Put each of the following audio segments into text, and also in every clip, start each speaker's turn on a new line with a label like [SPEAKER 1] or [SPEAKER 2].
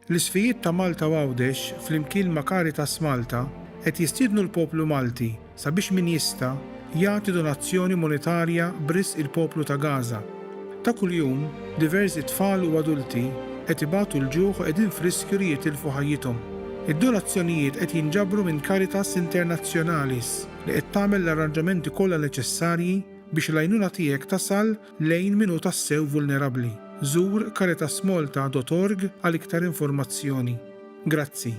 [SPEAKER 1] L-isfijiet ta' Malta Għawdex flimkien ma' Caritas Malta qed jistiednu l-poplu Malti sabiex min jista' jagħti donazzjoni monetarja b'risq il-poplu ta' Gaza. Ta' kuljum diversi tfal u adulti qed ibatu l-ġuħ u qegħdin f'riskju li jitilfu ħajjithom. Id-donazzjonijiet qed jinġabru minn Caritas Internazzjonalis li qed tagħmel l-arranġamenti kollha neċessarji biex l-għajnuna tiegħek tasal lejn min hu tassew vulnerabbli. Żur caritasmalta.org għal iktar informazzjoni. Grazzi.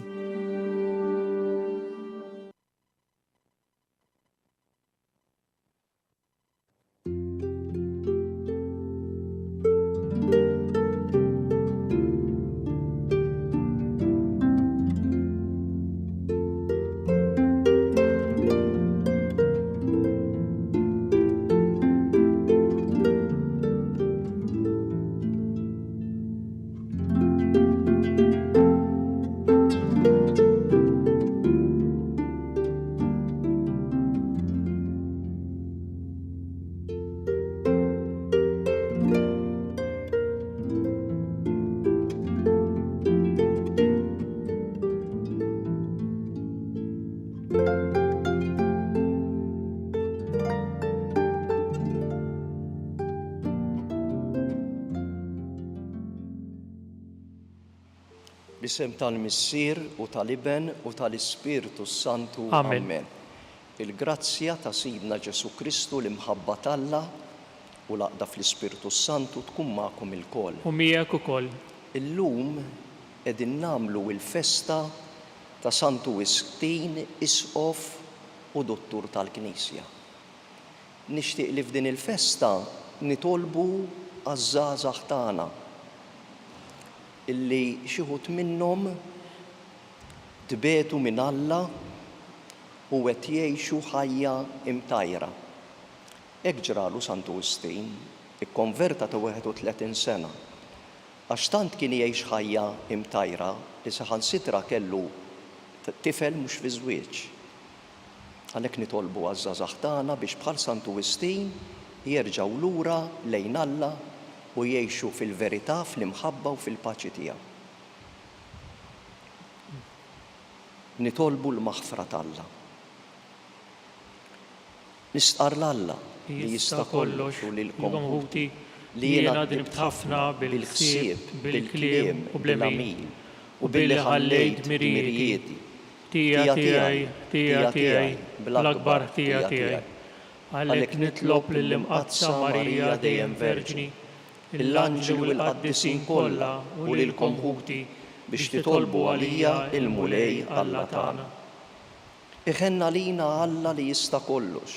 [SPEAKER 2] B'isem tal-Missier u tal-Iben u tal-Ispiritu Santu.
[SPEAKER 3] Amen.
[SPEAKER 2] Il-grazzja ta' Sidna Ġesu Kristu l-imħabba t'Alla u l-għaqda fl-Ispiritu Santu tkun magħkom ilkoll.
[SPEAKER 3] U miegħek ukoll.
[SPEAKER 2] Illum qegħdin nagħmlu l-festa ta' Santu Isktin, Isqof u Dottur tal-Knisja. Nixtieq li f'din il-festa nitolbu għaż-żgħażagħ tagħna illi xi wħud minnhom tbietu minn Alla u qed jgħixu ħajja imtajra. Hekk ġralu Santu Istin, ikkonverta ta' 31 sena. Għax tant kien jgħix ħajja imtajra li saħansitra kellu tifel mhux fi żwieġ. Għalhekk nitolbu għaż-żgħażagħ tagħna biex bħal Santu Istin jerġgħu lura lejn Alla u jgħixu fil-verità, fl-imħabba u fil-paċi tiegħu. Nitolbu l-maħfra t'Alla. Nistqar l-Alla li jista' kollox u lilkom ħuti li jiena dibt ħafna bil-ħsieb, bil-kliem u bil-għamil u billi ħallejt mirjieti.
[SPEAKER 3] Tija tiegħi, bl-akbar tija tiegħi. Għalhekk nitlob lill-imqazza Marija dejjem Verġni, l-anġli u l-qaddisin kollha u lilkom ħuti biex titolbu għalija il-mulej Alla tagħna.
[SPEAKER 2] Iħenna lina Alla li jista' kollox,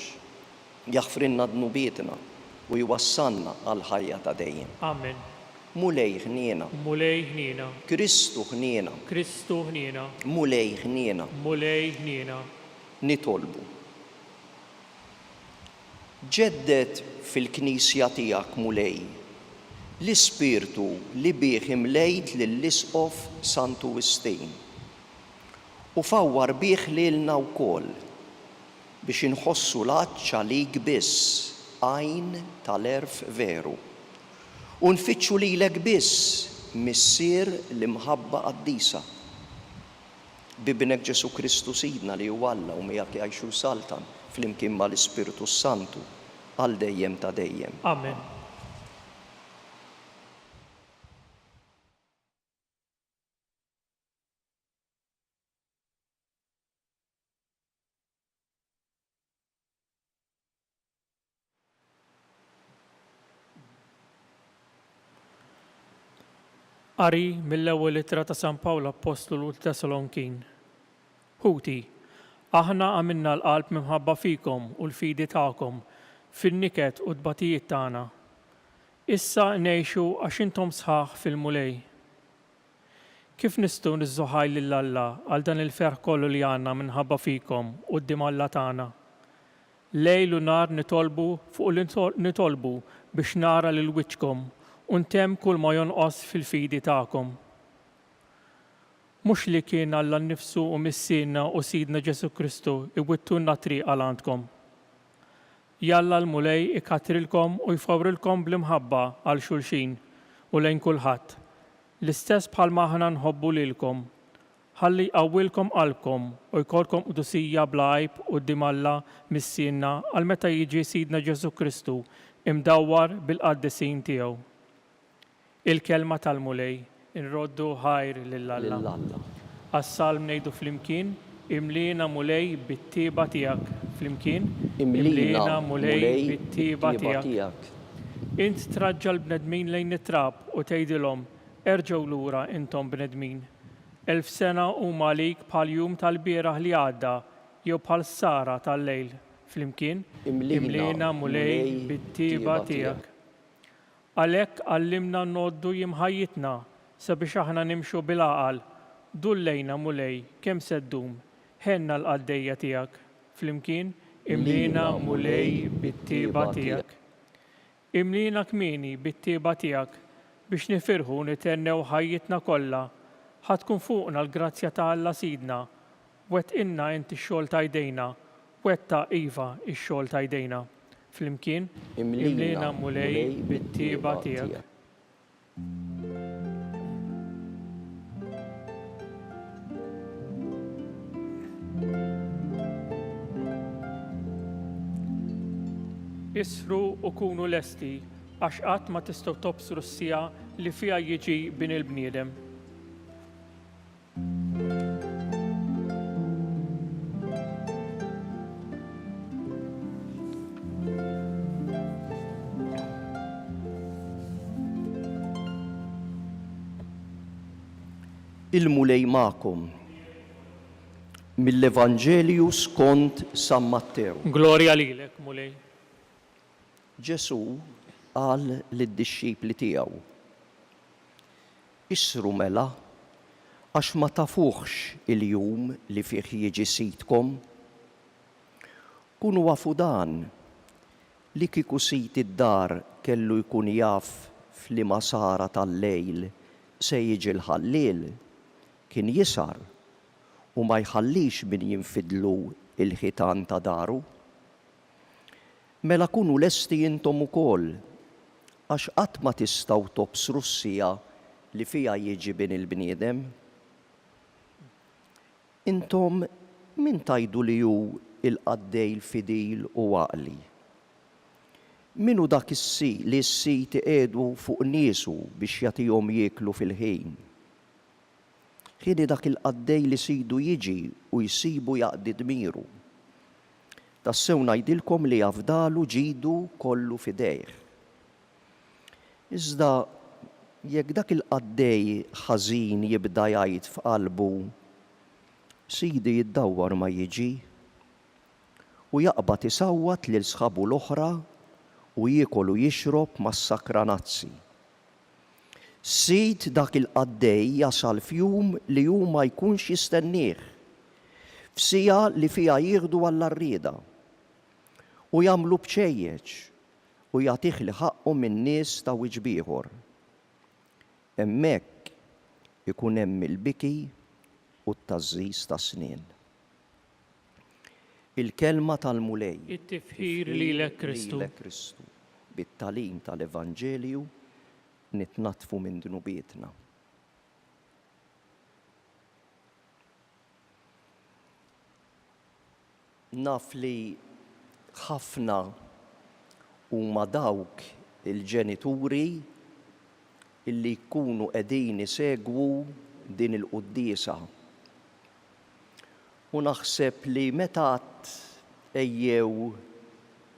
[SPEAKER 2] jaħfrinna dnubietna u jwassalna għal ħajja ta' dejjem.
[SPEAKER 3] Amen.
[SPEAKER 2] Mulej ħniena.
[SPEAKER 3] Mulej ħniena.
[SPEAKER 2] Kristu ħniena.
[SPEAKER 3] Kristu ħniena.
[SPEAKER 2] Mulej ħniena.
[SPEAKER 3] Mulej ħniena.
[SPEAKER 2] Nitolbu. Ġeddet fil-Knisja tiegħek mulej l-Ispirtu li bih imlejt lill-Isqof Santu Istin u fawwar bih lilna wkoll biex inħossu l-għaġġ għalik biss għajn tal-erf veru u nfittxu lilek biss missier l-imħabba qaddisa bibnek Ġesu Kristu Sidna li huwa Alla u miegħek jgħixu saltan flimkien mal-Ispiritu Santu għal dejjem ta' dejjem.
[SPEAKER 3] Amen. Qari mill-ewwel ittra ta' San Pawlu Apostolu Tesalonikin. Ħuti, aħna għamilna l-qalb minħabba fikom u l-fidi tagħkom fin-niket u d-batijiet tagħna. Issa ngħixu għax intom sħaħ fil-mulej. Kif nistgħu niżżoħaj lil Alla għal dan il-ferħ kollu li għandna minħabba fikom u d-dim Alla tagħna? Lejl u nar nitolbu biex nara lil wiċċkom u ntemm kull ma jonqos fil-fidi tagħkom. Mhux li kien Alla nnifsu u missienna u Sidna Ġesu Kristu iwittunna triq għal għandkom. Jalla l-mulej ikatrilkom u jfawrilkom bl-imħabba għal xulxin u lejn kulħadd. L-istess bħalma aħna nħobbu lilkom, ħalli jqawwilkom qalbkom u jkollkom qudusija bla għajb quddiem Alla missienna għal meta jiġi Sidna Ġesu Kristu imdawwar bil-qaddisin tiegħu. Il-kelma tal-mulej inroddu ħajr lil Alla.
[SPEAKER 2] Lill-Alla.
[SPEAKER 3] Għas-salm ngħidu flimkien, imlina mulej bit-tieba tiegħek. Flimkien,
[SPEAKER 2] Imlina mulej
[SPEAKER 3] bit-tieba tiegħek.
[SPEAKER 2] tiegħek.
[SPEAKER 3] Int traġġal bnedmin lejn it-trab u tgħidilhom erġgħu lura intom bnedmin. 1000 sena huma għalik bħal jum tal-bieraħ li għadda jew bħal sara tal-lejl. Flimkien, imlina mulej bit-tieba tiegħek. Għalhekk għallimna nnoddu jimħajjitna sabiex aħna nimxu bil-għaqal. Dullejna mulej kemm seddum, ħenna l-qaddejja tiegħek. Flimkien, imlina mulej bit-tieba tiegħek. Imlina kmieni bit-tieba tiegħek biex nifirħu nitennew ħajjitna kollha. Ħatkun fuqna l-grazzja ta' Alla Sidna. Wettqinna inti x-xogħol ta' jdejna, wetta iva x-xogħol ta' jdejna. Flimkien, imlina mulej bit-tieba tiegħek. Isru u kunu lesti għax qatt ma tistgħu tobsru s-sija li fiha jiġi bin il-bniedem.
[SPEAKER 2] Il-mulej magħkom mill-Evanġelju skont San Mattew.
[SPEAKER 3] Glorja lilek, mulej.
[SPEAKER 2] Ġesu qal lid-dixxipli tiegħu: Isru mela għax ma tafuħx il-jum li fih jiġi sidkom. Kunu għafu dan li kieku sit id-dar kellu jkun jaf f'liema sara tal-lejl se jiġi l-ħallil, kien jisar u ma jħallix min jinfidlu il-ħitan ta' daru. Mela kunu lesti intom ukoll għax qatt ma tistgħu tobsru s-sija li fiha jiġi bin il-bniedem. Intom min tajdu li hu il-qaddej l-fidil u għaqli? Minu dak is-si li s-sit qiegħdu fuq niesu biex jagħtihom jieklu fil-ħin? Ħieni dak il-qaddej li sidu jiġi u jsibu jaqdi dmiru. Tassew ngħidilkom li jafdalu ġidu kollu fidejh. Iżda jekk dak il-qaddej ħażin jibda jgħid f'qalbu sidi jiddawwar ma jiġi u jaqbad isawwat lil sħabu l-oħra u jiekol u jixrob mas-sakranazzi. Sid dak il-qaddej jasal f'jum li hu ma jkunx jistennieh, f'sija li fiha jieħdu għall-arrieda u jagħmlu bċejjeġ u jagħtih li ħaqqu min-nies ta' wiġb ieħor. Hemmhekk ikun hemm il-biki u t-tażżiż ta' snien. Il-kelma tal-mulej.
[SPEAKER 3] It-tifħir lilek Kristu.
[SPEAKER 2] Bit-talim tal-Evanġelju nitnatfu minn dnubietna. Naf li ħafna huma dawk il-ġenituri illi jkunu qegħdin isegwu din il-quddiesa. U naħseb li meta ejjew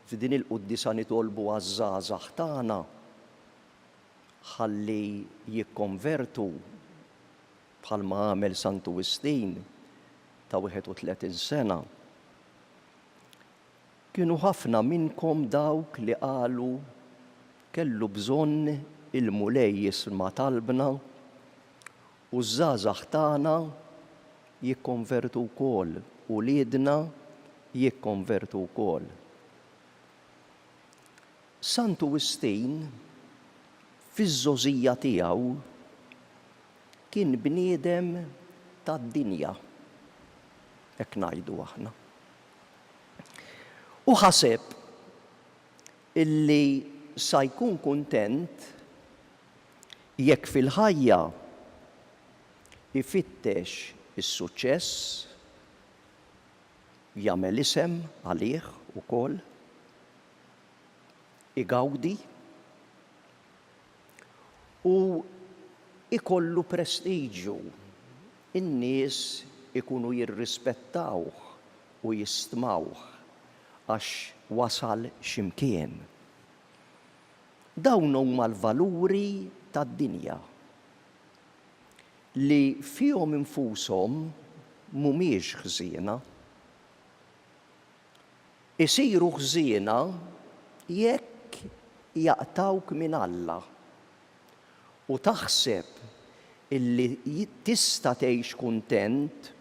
[SPEAKER 2] f'din il-quddiesa nitolbu għaż-żgħażagħ tagħna ħalli jikkonvertu bħalma għamel Santu Wistin ta' 31 sena. Kienu ħafna minnkom dawk li qalu kellu bżonn il-mulej jisma' talbna u żgħażagħ tagħna jikkonvertu wkoll u liedna jikkonvertu wkoll. Santu Wistin fiż-żożija tiegħu kien bniedem tad-dinja, hekk ngħidu aħna. U ħaseb illi sa jkun kuntent jekk fil-ħajja ifittex is-suċċess, jagħmel isem għalih ukoll, igawdi u ikollu prestiġju. In-nies ikunu jirrispettawh u jistmawh għax wasal x'imkien. Dawn huma l-valuri tad-dinja li fihom infushom mhumiex ħżiena. Isiru ħżiena jekk jaqtawk minn Alla u taħseb illi tista' tgħix kuntent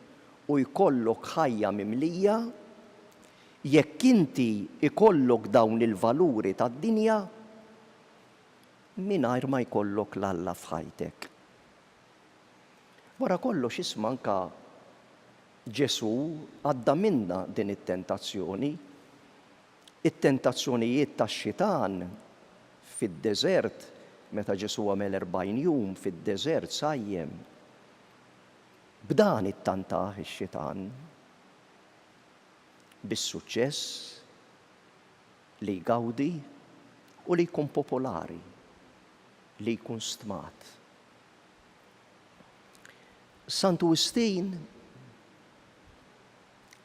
[SPEAKER 2] u jkollok ħajja mimlija jekk inti ikollok dawn il-valuri tad-dinja mingħajr ma jkollok l-Alla f'ħajtek. Wara kollox isma' anke Ġesu għadda minnha din it-tentazzjoni. It-tentazzjonijiet tax-xitan fid-deżert meta Ġesu għamel 40 jum fid-deżert sajjem. B'dan ittantah ix-xitan bis-suċċess li jgawdi u li jkun popolari, li jkun stmat. Sant Augustin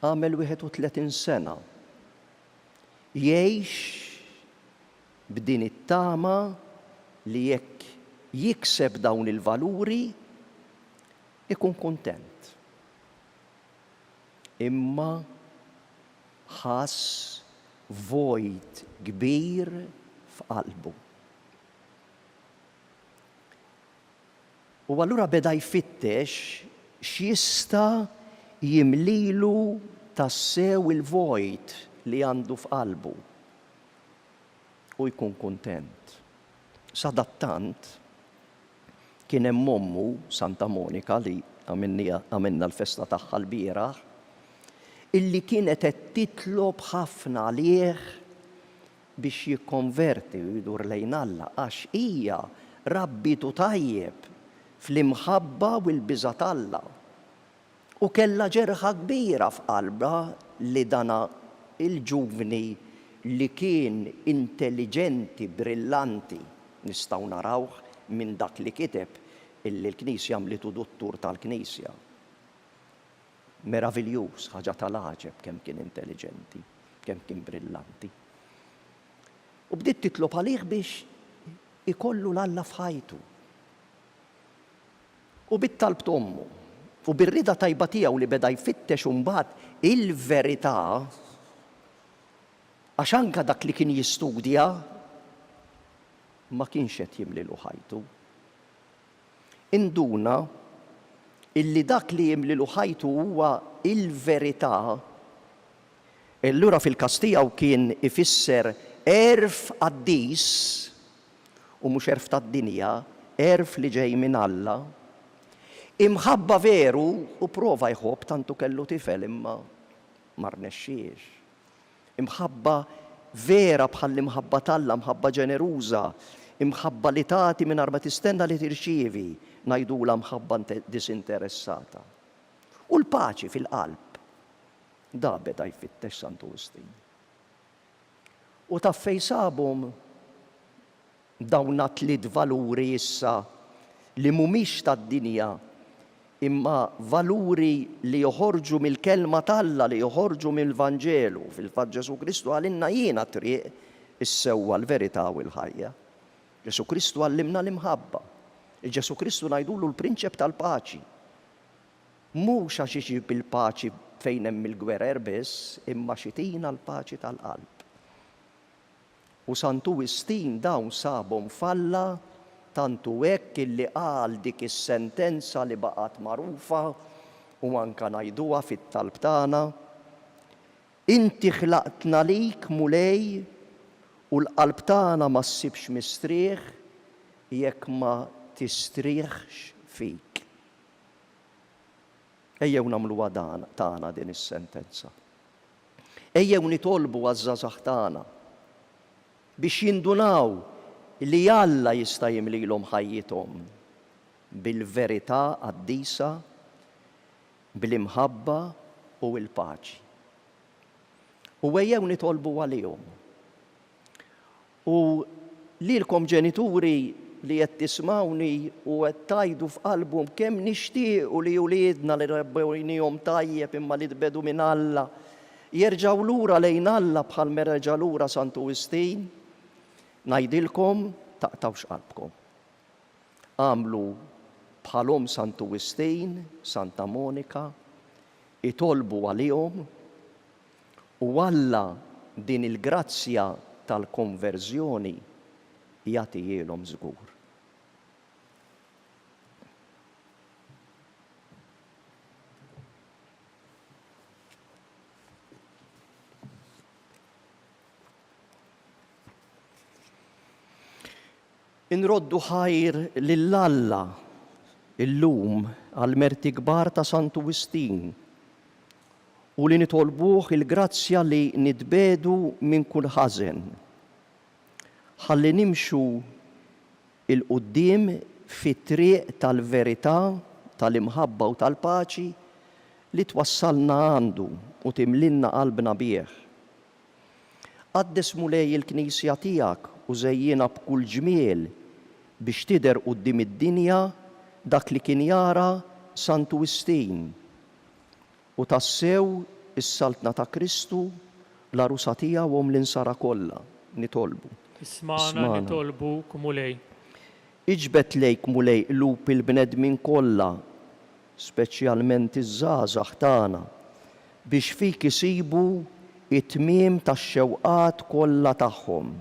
[SPEAKER 2] għamel 31 sena jgħix b'din it-tama li jekk jikseb dawn il-valuri ikun kuntent. Imma ħass vojt kbir f'qalbu. U allura beda jfittex x'jista' jimlilu tassew il-vojt li għandu f'qalbu u jkun kuntent. Sadattant kien hemm ommu Santa Monika li għamilna l-festa tagħha l-bieraħ illi kienet qed titlob ħafna għalih biex jikkonverti u jdur lejn Alla għax hija rabbitu tajjeb fl-imħabba u l-biża' Alla. U kellha ġerħa kbira f'qalbha li dana il-ġuvni li kien intelligenti, brillanti, nistgħu narawh minn dak li kiteb illi l-Knisja għamlitu dottur tal-Knisja. Meravigliuż, ħaġa tal-għaġeb kemm kien intelligenti, kemm kien brillanti. U bdiet titlob għalih biex ikollu l-Alla f'ħajtu. U bit-talbt ommu, u bir-rida tajba tiegħu li beda jfittex imbagħad il-verità għax anke dak li kien jistudja ma kienx qed jimlilu ħajtu. Induna illi dak li jimlilu ħajtu huwa il-verità. Allura fil-każ tiegħu kien ifisser erf qaddis u mhux erf tad-dinja, erf li ġej minn Alla. Imħabba veru u prova jħobb tantu kellu tifel imma ma rnexxiex. Imħabba vera bħal imħabba Alla, mħabba ġeneruża, imħabba li tagħti mingħajr ma tistenna li tirċievi, ngħidula mħabba disinteressata. U l-paċi fil-qalb. Da beda jfittex Sant Augustin. U taf fejn sabhom dawn tliet valuri issa li mhumiex tad-dinja imma valuri li joħorġu mill-kelma Alla, li joħorġu mill-Vanġelu. Fil-fatt Ġesu Kristu għalinna jiena triq is-sewwa l-verità u l-ħajja. Ġesu Kristu għallimna l-imħabba. Ġesu Kristu ngħidulu l-prinċep tal-paċi. Mhux għax iġib il-paċi fejn hemm il-gwerer biss, imma xitina l-paċi tal-qalb. U Sant Augustin dawn sabhom falla tantu hekk illi qal dik is-sentenza li baqgħet magħrufa u anke ngħiduha fit-talb tagħna. Inti ħlaqtna lik mulej u l-qalb tagħna ma ssibx mistrieħ jekk ma tistrieħx fik. Ejjew nagħmluha tagħna din is-sentenza. Ejjew nitolbu għaż-żgħażagħ tagħna biex jindunaw li Alla jista' jimlilhom ħajjithom bil-verità qaddisa, bil-imħabba u l-paċi. U ejjew nitolbu għalihom. U lilkom ġenituri li qed tismawni u qed tajdu f'qalbhom kemm nixtiequ li wliedna li rebbewniehom tajjeb imma li tbedu minn Alla jerġgħu lura lejn Alla bħal mereġa' lura Sant Wistin, ngħidilkom taqtawx qalbkom. Għamlu bħalhom Sant Wistin, Santa Monika, itolbu għalihom u Alla din il-grazzja tal-konverżjoni jagħtihom żgur. Inroddu ħajr lill-Alla illum għal-merti kbar ta' Sant Wistin u li nitolbuh il-grazzja li nitbedu minn kull ħażen. Ħalli nimxu il-qudiem fit-triq tal-verità, tal-imħabba u tal-paċi li twassalna għandu u timlinna qalbna bih. Qaddes mulej il-Knisja tiegħek u żejjina b'kull ġmiel biex tidher quddiem id-dinja dak li kien jara Sant Wistin u tassew is-saltna ta' Kristu l-arusa tiegħu l-insara kollha nitolbu.
[SPEAKER 3] Ismana nitolbuk mulej.
[SPEAKER 2] Iġbed lejk mulej qlub il-bnedmin kollha, speċjalment iż-żgħażagħ tagħna, biex fik isibu it-tmiem tax-xewqat kollha tagħhom.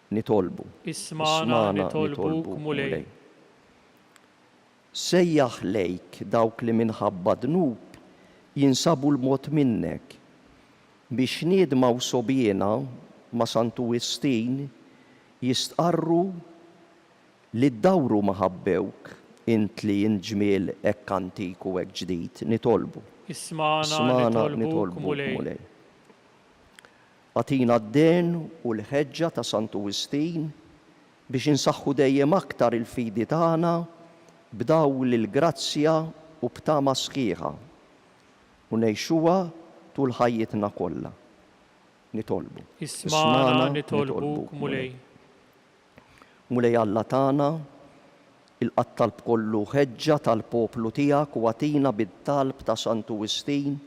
[SPEAKER 2] Nitolbu.
[SPEAKER 3] Ismana nitolbuk mulej.
[SPEAKER 2] Sejjaħ lejk dawk li minħabba dnub jinsabu l-mod minnek biex niedmaw sobjena ma' Sant Wistin jistqarru li ddawru maħabbewk int li jinġmiel hekk antik u hekk ġdid. Nitolbu.
[SPEAKER 3] Ismana nitolbuk mulej.
[SPEAKER 2] Għatina d-den u l-ħeġġa ta' Sant Wistin biex insaħħu dejjem aktar il-fidi tagħna b'dawl il-grazzja u b'tama sħiħa u ngħixuha tul ħajjitna kollha. Nitolbu.
[SPEAKER 3] Ismana nitolbuk mulej.
[SPEAKER 2] Mulej Alla tagħna, il-qattalb kollu ħeġġa tal-poplu tiegħek u għatina bid-talb ta' Sant Wistin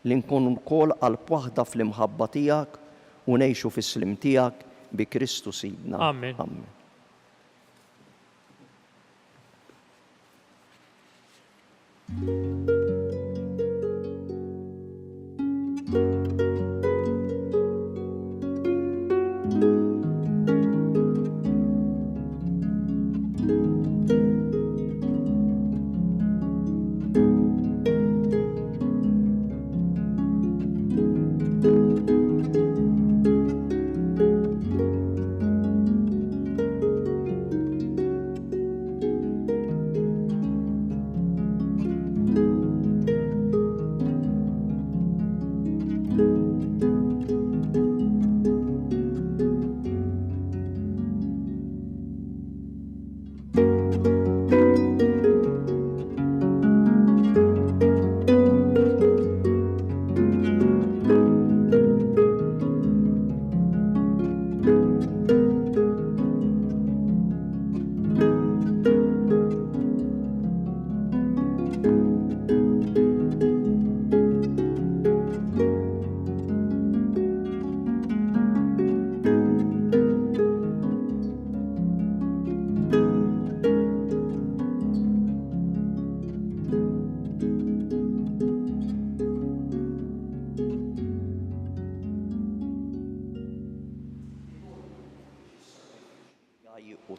[SPEAKER 2] li nkunu wkoll qalb waħda fl-imħabba tiegħek u ngħixu fis-slim tiegħek bi Kristu Sidna.
[SPEAKER 3] Amen.
[SPEAKER 2] Amen.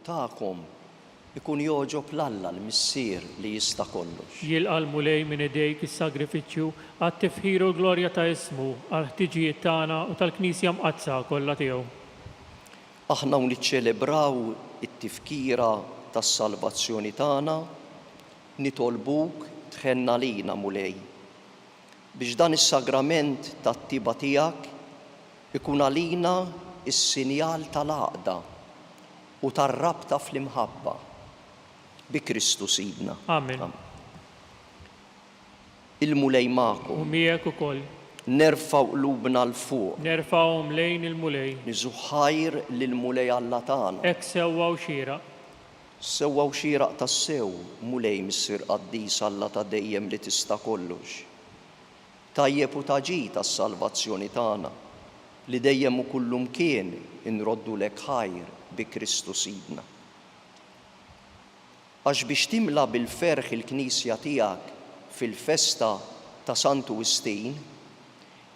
[SPEAKER 2] Tagħkom ikun joġob l-Alla l-Missier li jista' kollox.
[SPEAKER 3] Jilqa' mulej minn idejk is-sagrifiċċju għat-tifħir u glorja ta' ismu għal-ħtiġijiet tagħna u tal-Knisja mqazza kollha tiegħu.
[SPEAKER 2] Aħna niċċelebraw it-tifkira tas-salvazzjoni tagħna nitolbuk tħenna lina mulej biex dan is-sagrament tat-tiba tiegħek ikun għalina is-sinjal tal-għaqda u tar-rabta fl-imħabba bi Kristu Sidna.
[SPEAKER 3] Amen.
[SPEAKER 2] Il-mulej magħkom.
[SPEAKER 3] U miegħek ukoll.
[SPEAKER 2] Nerfaw qlubna l-fuq.
[SPEAKER 3] Nerfawhom lejn il-mulej.
[SPEAKER 2] Niżu ħajr lill-mulej Alla tagħna.
[SPEAKER 3] Hekk sewwa u xieraq.
[SPEAKER 2] Sewwa u xieraq tas-sew mulej missier qaddis Alla ta' dejjem li tista' kollox. Tajjeb u taġi tas-salvazzjoni tagħna li dejjem u kullu mkien inroddu lek ħajr bi Kristu Sidna. Għax biex timla bil-ferħ il-Knisja tiegħek fil-festa ta' Santu Wistin,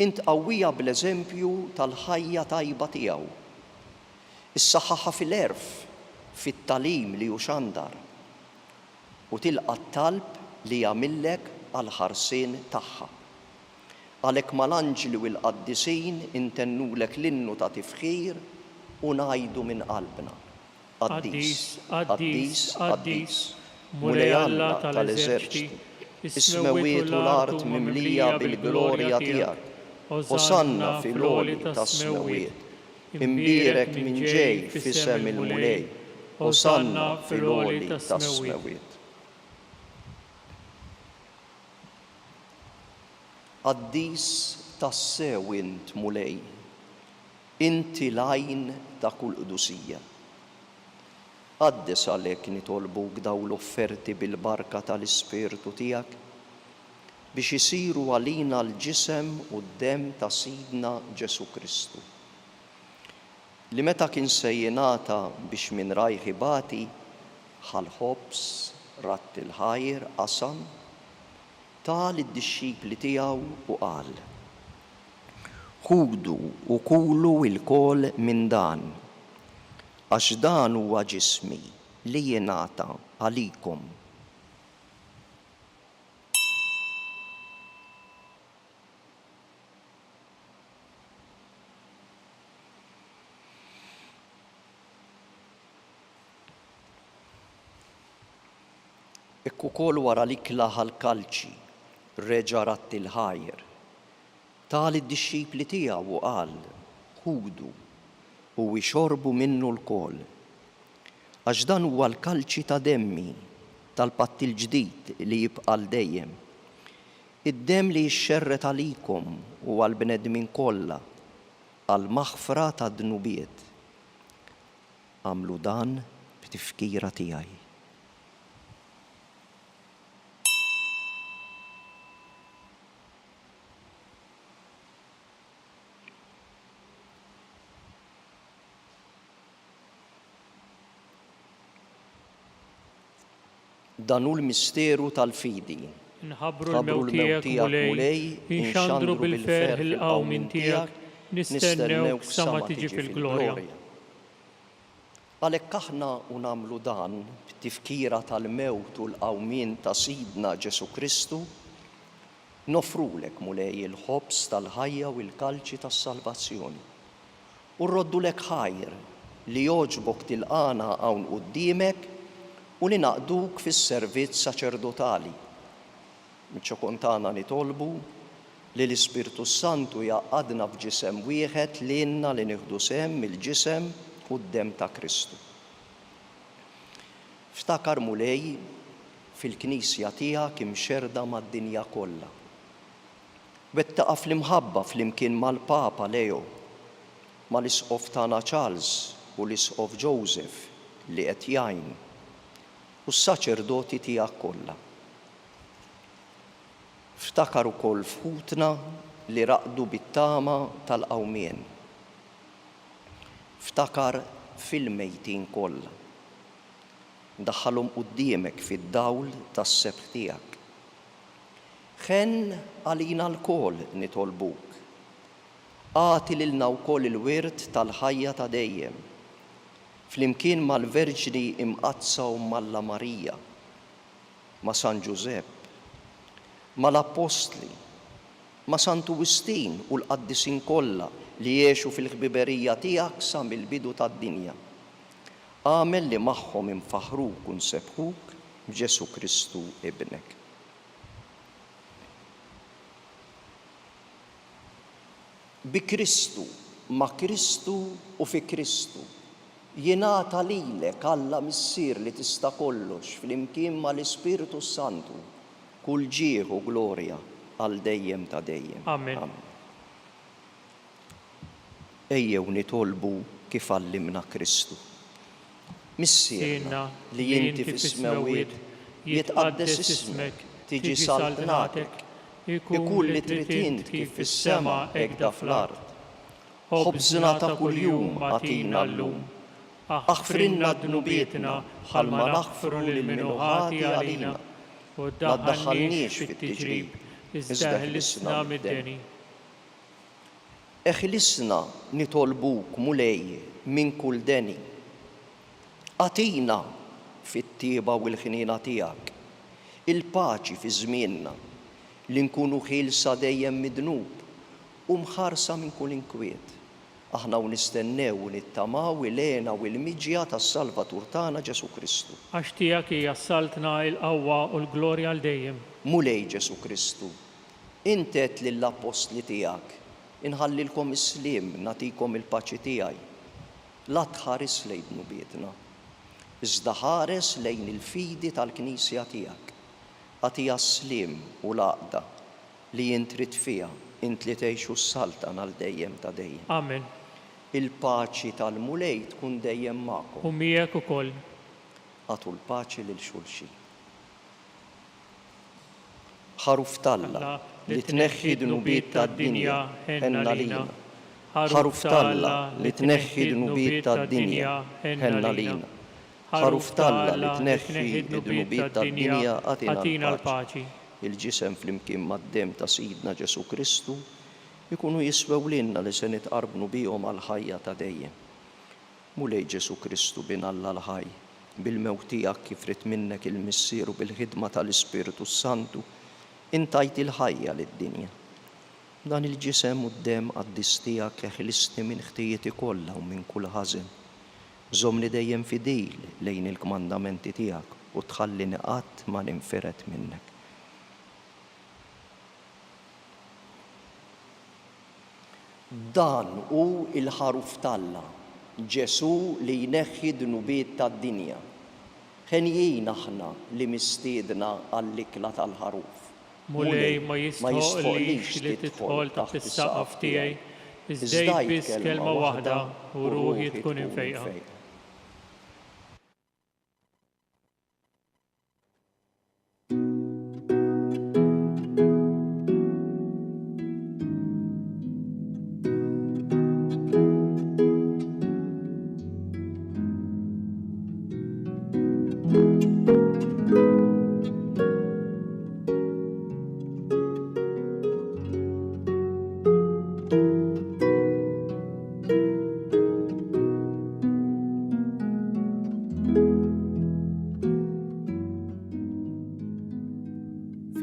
[SPEAKER 2] int qawwija bl-eżempju tal-ħajja tajba tiegħu. Issaħħaħa fil-erf, fit-talim li hu xandar u tilqa' t-talb li jagħmillek għall-ħarsien tagħha. Għalhekk mal-anġli u l-qaddisin intennulek l-innu ta' tifħir u ngħidu minn qalbna. Qaddis, qaddis, qaddis, mulej Alla tal-eżerċiti, is-smewiet u l-art mimlija bil-glorja tiegħek. Osanna fil-għoli tas-smewiet, imbierek minn ġej f'isem il-mulej. Osanna fil-għoli tas-smewiet. Qaddis tas-sew int mulej, inti l-għajn ta' kull qdusija. Qaddis għalhekk nitolbuk dawn l-offerti bil-barka tal-Ispirtu tiegħek biex isiru għalina l-ġisem u d-dem ta' Sidna Ġesu Kristu. Li meta kien se jingħata biex minn rajħ ibati ħal-ħobs, ratt il-ħajr, qasam, tal id-dixxipli tiegħu u qal: Ħudu u kulu il-kol minn dan, għax dan huwa ġismi li jingħata għalikom. Ekku kol wara l-ikla ħal-kalċi, reġa' ratt il-ħajr, tal id-dixxipli tiegħu u qal: Ħudu u jxorbu minnu l-kol, għax dan huwa l-kalċi ta' demmi tal-patt il-ġdid li jibqa' dejjem. Id-dem li jxxerret għalikom u għall-bnedmin kollha għall-maħfra ta' dnubiet. Għamlu dan b'tifkira tiegħi. Dan hu l-misteru tal-fidi.
[SPEAKER 3] Nħabbru l-mewt tiegħek mulej, inxandru bil-ferħ il-qawmin tiegħek, nistennew sa ma tiġi fil-glorja.
[SPEAKER 2] Għalhekk aħna u nagħmlu dan b'tifkira tal-mewt u l-qawmien ta' Sidna Ġesu Kristu, nofrulek mulej il-ħobs tal-ħajja u l-kalċi tas-salvazzjoni. U rroddulek ħajr li jogħġbok tilqana hawn quddiemek u li naqduk fis-servizz saċerdotali. Miċ-ċokontana nitolbu li l-Ispirtu Santu jaqadna f'ġisem wieħed lilna li nieħdu sehem mill-ġisem u d-dem ta' Kristu. Ftakar mulej fil-Knisja tiegħek imxerda mad-dinja kollha. Wettaqa' fl-imħabba flimkien mal-Papa Leo, mal-Isqof tagħna Charles u l-Isqof Joseph li qed jgħin u s-saċerdoti tiegħek kollha. Ftakar ukoll f'ħutna li raqdu bit-tama tal-qawmien. Ftakar fil-mejtin kollha. Daħħalhom quddiemek fid-dawl tas-sebħ tiegħek. Ħen għalina l-kol nitolbuk. Għati lilna wkoll il-wirt tal-ħajja ta' dejjem, flimkien mal-Verġni imqazza u Malla Marija, ma' San Ġusepp, mal-Apostli, ma' Santu Wistin u l-qaddisin kollha li jgħixu fil-ħbiberija tiegħek sa mill-bidu tad-dinja. Għamel li magħhom infaħruk u nsebħuk b'Ġesu Kristu ibnek. Bi Kristu, ma' Kristu u fi Kristu, jingħata lilek Alla Missier li tista' kollox flimkien mal-Ispiritu Santu kull ġieħ u glorja għal dejjem ta' dejjem.
[SPEAKER 3] Amen.
[SPEAKER 2] Ejjew nitolbu kif allimna Kristu. Missierna li inti fis-smewwiet jitqaddes ismek, tiġi saltnatek, ikun li trid int kif fis-sema hekk fl-ard. Ħobżna ta' kuljum agħtina llum. Aħfrinna d-dnubietna bħalma naħfru lil minnu ħati għalina.
[SPEAKER 3] U ddaħħalniex fit-tiġrib, iżda ħlisna mid-deni.
[SPEAKER 2] Eħlisna nitolbuk mulej minn kull deni. Atina fit-tieba u l-ħnina tiegħek il-paċi fi żmienna li nkunu ħielsa dejjem midnub u mħarsa minn kull inkwiet. Aħna nistennew u nittamaw il-għena u l-miġja tas-Salvatur tagħna Ġesu Kristu.
[SPEAKER 3] Għax tiegħek hija saltna l-qawwa u l-glorja għal dejjem.
[SPEAKER 2] Mulej Ġesu Kristu, inti għedt lill-apostli tiegħek, inħallilkom is-sliem nagħtikom il-paċi tiegħi. La tħares lejn dnubietna, iżda ħares lejn il-fidi tal-Knisja tiegħek. Għatija s-sliem u l-għaqda li jint trid fiha, int li tgħixu s-saltan għal dejjem ta' dejjem.
[SPEAKER 3] Amen.
[SPEAKER 2] Il-paċi tal-mulej tkun dejjem magħkom.
[SPEAKER 3] U miegħek ukoll.
[SPEAKER 2] Għatu l-paċi lil xulxin. Ħaruf Talla li tneħħi dnubiet tad-dinja ħenna lina. Ħaruf Talla li tneħħi dnubiet tad-dinja ħenna lina. Ħaruf Talla li tneħħi dnubiet tad-dinja għatina l-paċi. Il-ġisem flimkien mad-dem ta' Sidna Ġesu Kristu ikunu jiswew lilna li se nitqarbnu bihom għal ħajja ta' dejjem. Mulej Ġesu Kristu bin Alla l-ħaj, bil-mewt tiegħek kif rid minnek il-Missier u bil-ħidma tal-Ispiritu Santu, intajt il-ħajja lid-dinja. Dan il-ġisem u d-dem qaddis tiegħek eħlisti minn ħtijieti kollha u minn kull ħażin. Żommni dejjem fidil lejn il-kmandamenti tiegħek u tħallini qatt ma ninferet minnek. Dan hu il-ħaruf Talla, Ġesu li jneħħi dnubiet tad-dinja. Ħenjin aħna li mistiedna għall-ikla tal-ħaruf.
[SPEAKER 3] Mulej ma jistħoqlix li tidħol taħt is-saqaf tiegħi, iżdejt biss kelma waħda u ruħi tkun infejqa.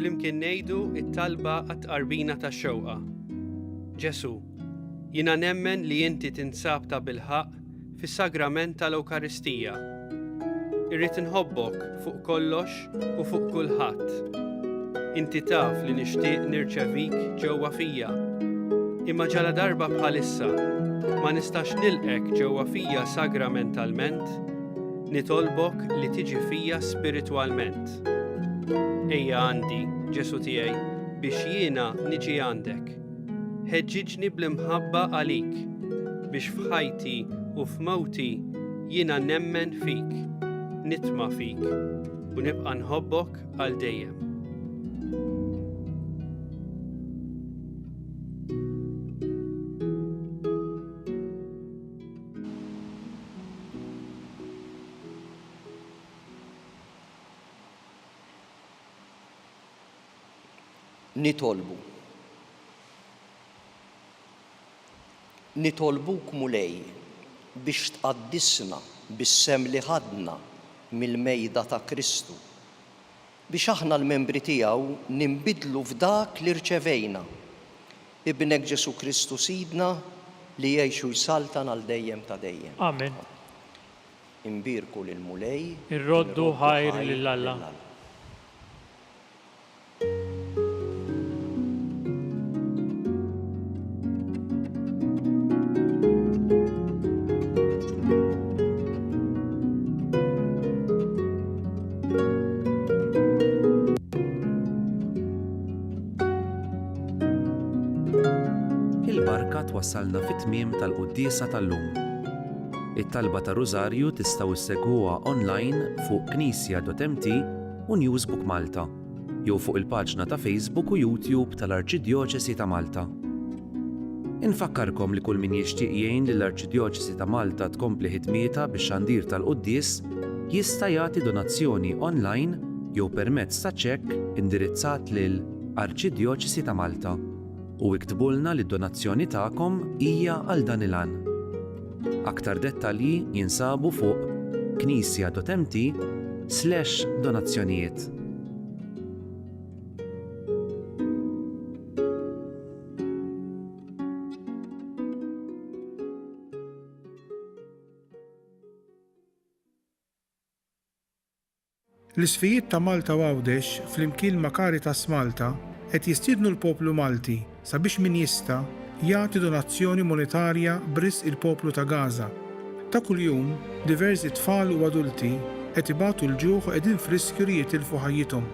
[SPEAKER 4] Flimkien ngħidu t-talba għat-tqarbina tax-xewqa. Ġesu, jiena nemmen li inti tinsab ta' bilħaq fis-sagrament tal-Ewkaristija. Irrid inħobbok fuq kollox u fuq kulħadd. Inti taf li nixtieq nirċevik ġewwa fija. Imma ġala darba bħalissa ma nistax nilqek ġewwa fija sagramentalment, nitolbok li tiġi fija spiritwalment. Ejja għandi, Ġesu tiegħi, biex jiena niġi għandek. Ħeġġiġni bl-imħabba għalik, biex f'ħajti u f'mewti jiena nemmen fik, nitma' fik, u nibqa' nħobbok għal dejjem.
[SPEAKER 2] Nitolbuk mulej biex tqaddisna bis-sem li ħadna mill-mejda ta' Kristu, biex aħna l-membri tiegħu ninbidlu f'dak li rċevejna. Ibnek Ġesu Kristu Sidna li jgħixu jsaltan għal dejjem ta' dejjem.
[SPEAKER 3] Amen.
[SPEAKER 2] Imbirku lil mulej,
[SPEAKER 3] Irroddu ħajr lil Alla.
[SPEAKER 5] wassalna fit-tmiem tal-quddiesa tal-lum. It-talba ta' Rużarju tistgħu issegwuha online fuq knisja.mt u Newsbook Malta, jew fuq il-paġna ta' Facebook u YouTube tal-Arċidjoċesi ta' Malta. Infakkarkom li kull min jixtieq jgħin lill-Arċidjoċesi ta' Malta tkompli ħidmietha bix-xandir tal-quddies jista' jagħti donazzjoni online jew permezz ta' ċekk indirizzat lil Arċidjoċesi ta' Malta u iktbulna li d-donazzjoni tagħkom hija għal dan il-għan. Aktar dettalji jinsabu fuq knisja.mt/donazzjonijiet.
[SPEAKER 1] L-isfijiet ta' Malta Għawdex flimkien ma' Caritas Malta qed jistiednu l-poplu Malti sabiex min jista' jagħti donazzjoni monetarja b'risq il-poplu ta' Gaza. Ta' kuljum diversi tfal u adulti qed ibatu l-ġuħ u qegħdin f'riskju li jitilfu ħajjithom.